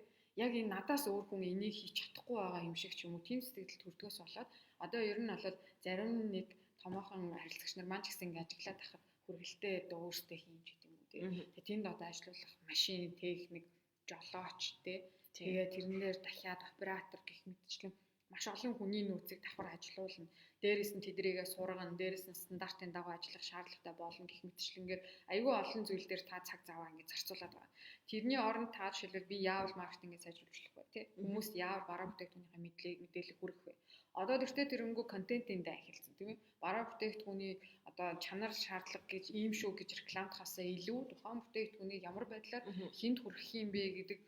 Яг энэ надаас өөр хүн энийг хийж чадахгүй байгаа юм шиг ч юм уу тийм сэтгэл төрдгөөс болоод одоо ер нь бол зарим нэг томоохон харилцагч нар маань ч гэсэн ингээд ажиглаад тахад хүргэлтээ одоо өөртөө хийж гэдэг юм уу те. Тэгээ тэнд одоо ажиллах машин, техник, жолооч те. Тэгээ тэрнээр дахиад оператор гэх мэтчлэн маш олон хүний нөөцийг давхар ажилуулна. Дээрээс нь тэдрийгээ сургана, дээрээс нь стандартын дагуу ажиллах шаардлагатай болно гэх мэтчлэнгээр аюул олон зүйл дээр та цаг заваа ингэ зарцуулаад байгаа. Тэрний оронд та жишээлбэл би яавал маркетингээ сайжруулах вэ тий? Хүмүүс яавал бараа бүтээгдэхүүнийхээ мэдээлэл хүргэх вэ? Одоо тэртээ тэрнгүү контентиндээ ахилцсан тийм ээ. Бараа бүтээгдэхүүний одоо чанар шаардлага гэж ийм шүү гэж рекламтахаасаа илүү тухайн бүтээгдэхүүнийг ямар байдлаар хүнд хүргэх юм бэ гэдэг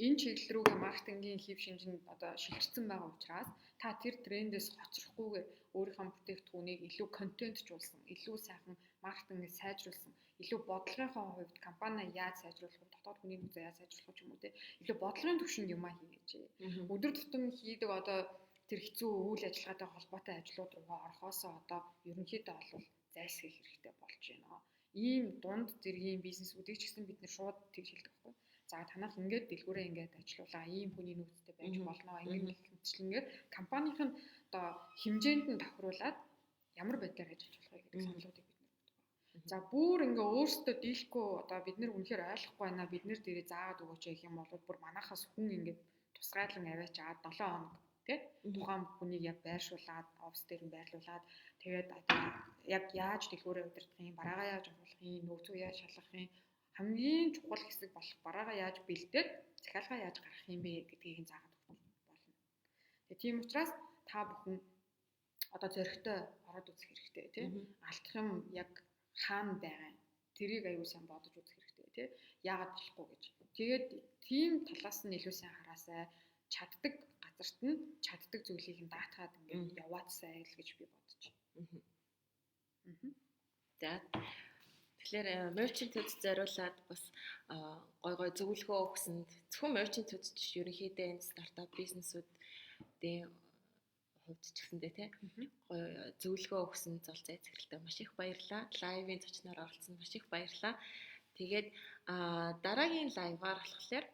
энэ чиглэл рүүгээ маркетингийн хэв шинжинд одоо шилжсэн байгаа учраас та тэр трендээс хоцрохгүйгээр өөрийнхөө бүтээгдэхүүнийг илүү контентжуулсан, илүү сайхан маркетингээ сайжруулсан, илүү бодлогынхоо хувьд компани яаж сайжруулах вэ, дотоод хүний нөөцөө яаж сайжруулах юм уу те илүү бодлогын түвшинд юмаа хийгээч. Өдөр тутам хийдэг одоо тэр хэцүү үйл ажиллагаатай холбоотой ажлууд руугаа орохоосоо одоо ерөнхийдөө бол зайлсхийх хэрэгтэй болж байна. Ийм дунд зэргийн бизнесүүдийг ч гэсэн бид нэр шууд тэгж хэлдэг байхгүй. За танах ингээд дэлгүүрээ ингээд ажиллуулаа, ийм хүний нөөцтэй байж болно. Ингээд хэмжлэнгээр компанийн одоо хэмжээнд нь тохируулаад ямар байдлаар ажиллаж болох вэ гэдэг саналуудыг бид нэр бодох. За бүр ингээ өөрсдөө дийлэхгүй одоо бид нэр үнэхээр ойлгохгүй байна. Бид нэр дээрээ заагаад өгөөч гэх юм бол бүр манахаас хүн ингээд тусгайлан аваач аваад 7 хоног тий тухайн хүнийг яг байршуулад офс дээр нь байрлуулад тэгээд яг яаж дэлгүүрээ удирдах юм, бараагаа яаж оруулах юм, нөөцөө яаж шалгах юм, хамгийн чухал хэсэг болох бараагаа яаж бэлдээд захиалгаа яаж гаргах юм бэ гэдгийг заагаад өгөх болно. Тэгээ тийм учраас та бүхэн одоо зөрөгтэй ороод үзэх хэрэгтэй тий. Алдах юм яг хаана байгаа юм. Тэрийг аюул сайн бодож үзэх хэрэгтэй тий. Яагаад болохгүй гэж. Тэгээд тийм талаас нь илүү сайн хараасай. Чаддаг газарт нь чаддаг зүйлийг нь даатгаад ингээд яваадсай л гэж би бодож байна.
За тэгэхээр мерчантууд зориулаад бас гой зөвлөгөө өгсөнд зөвхөн мерчантууд ч ерөнхийдөө энэ стартап бизнесүүдийн хувьд ч гэсэндээ тий гой зөвлөгөө өгсөн зол зай зэрэгтэй маш их баярлалаа. Лайвын зочноор оролцсон маш их баярлалаа. Тэгээд дараагийн лайваар болохоор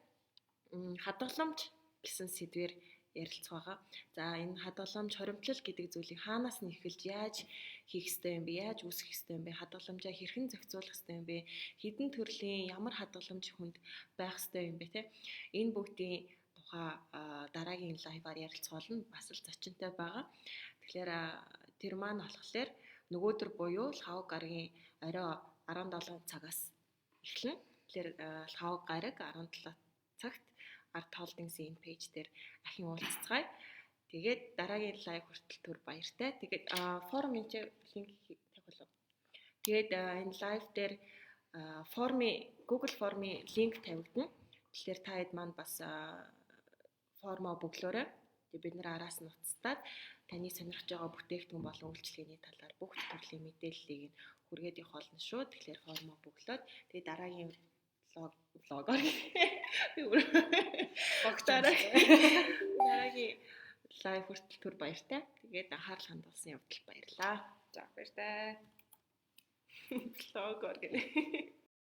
хадгаламж гэсэн сэдвээр ярилцах байгаа. За энэ хадгаламж хоримтлал гэдэг зүйлийг хаанаас нь эхэлж яаж хийх ёстой юм бэ? Яаж үүсгэх ёстой юм бэ? Хадгаламжаа хэрхэн зохицуулах ёстой юм бэ? Хэдэн төрлийн ямар хадгаламж хүнд байх ёстой юм бэ те? Энэ бүгдийн тухай дараагийн лайваар ярилцах болно. Бас л зочинтой байгаа. Тэгэхээр тэр маань болохоор нөгөөдөр буюу лхав гарагийн орой 17 цагаас эхэлнэ. Тэгэхээр лхав гараг 17 цагт Art Holdings-ийн пэйж дээр ахин уулзцгаая. Тэгээд дараагийн лайв хүртэл түр баяртай. Тэгээд форумын линк тавих болов. Тэгээд энэ лайв дээр Google формын линк тавигдана. Тэгэхээр та хэд маань бас формоо бөглөөрэй. Тэгээ бид нэр араас нь уцтаад таны сонирхож байгаа бүтээгдэхүүн болон үйлчилгээний талаар бүх төрлийн мэдээллийг нь хүргээд явах болно шүү. Тэгэхээр формо бөглөөд тэгээ дараагийн влогоор дараагийн лайв хүртэл түр баяртай. Тэгээд анхаарал хандуулсан явдал баярлаа.
За баяртай.
Влогоор гэнэ.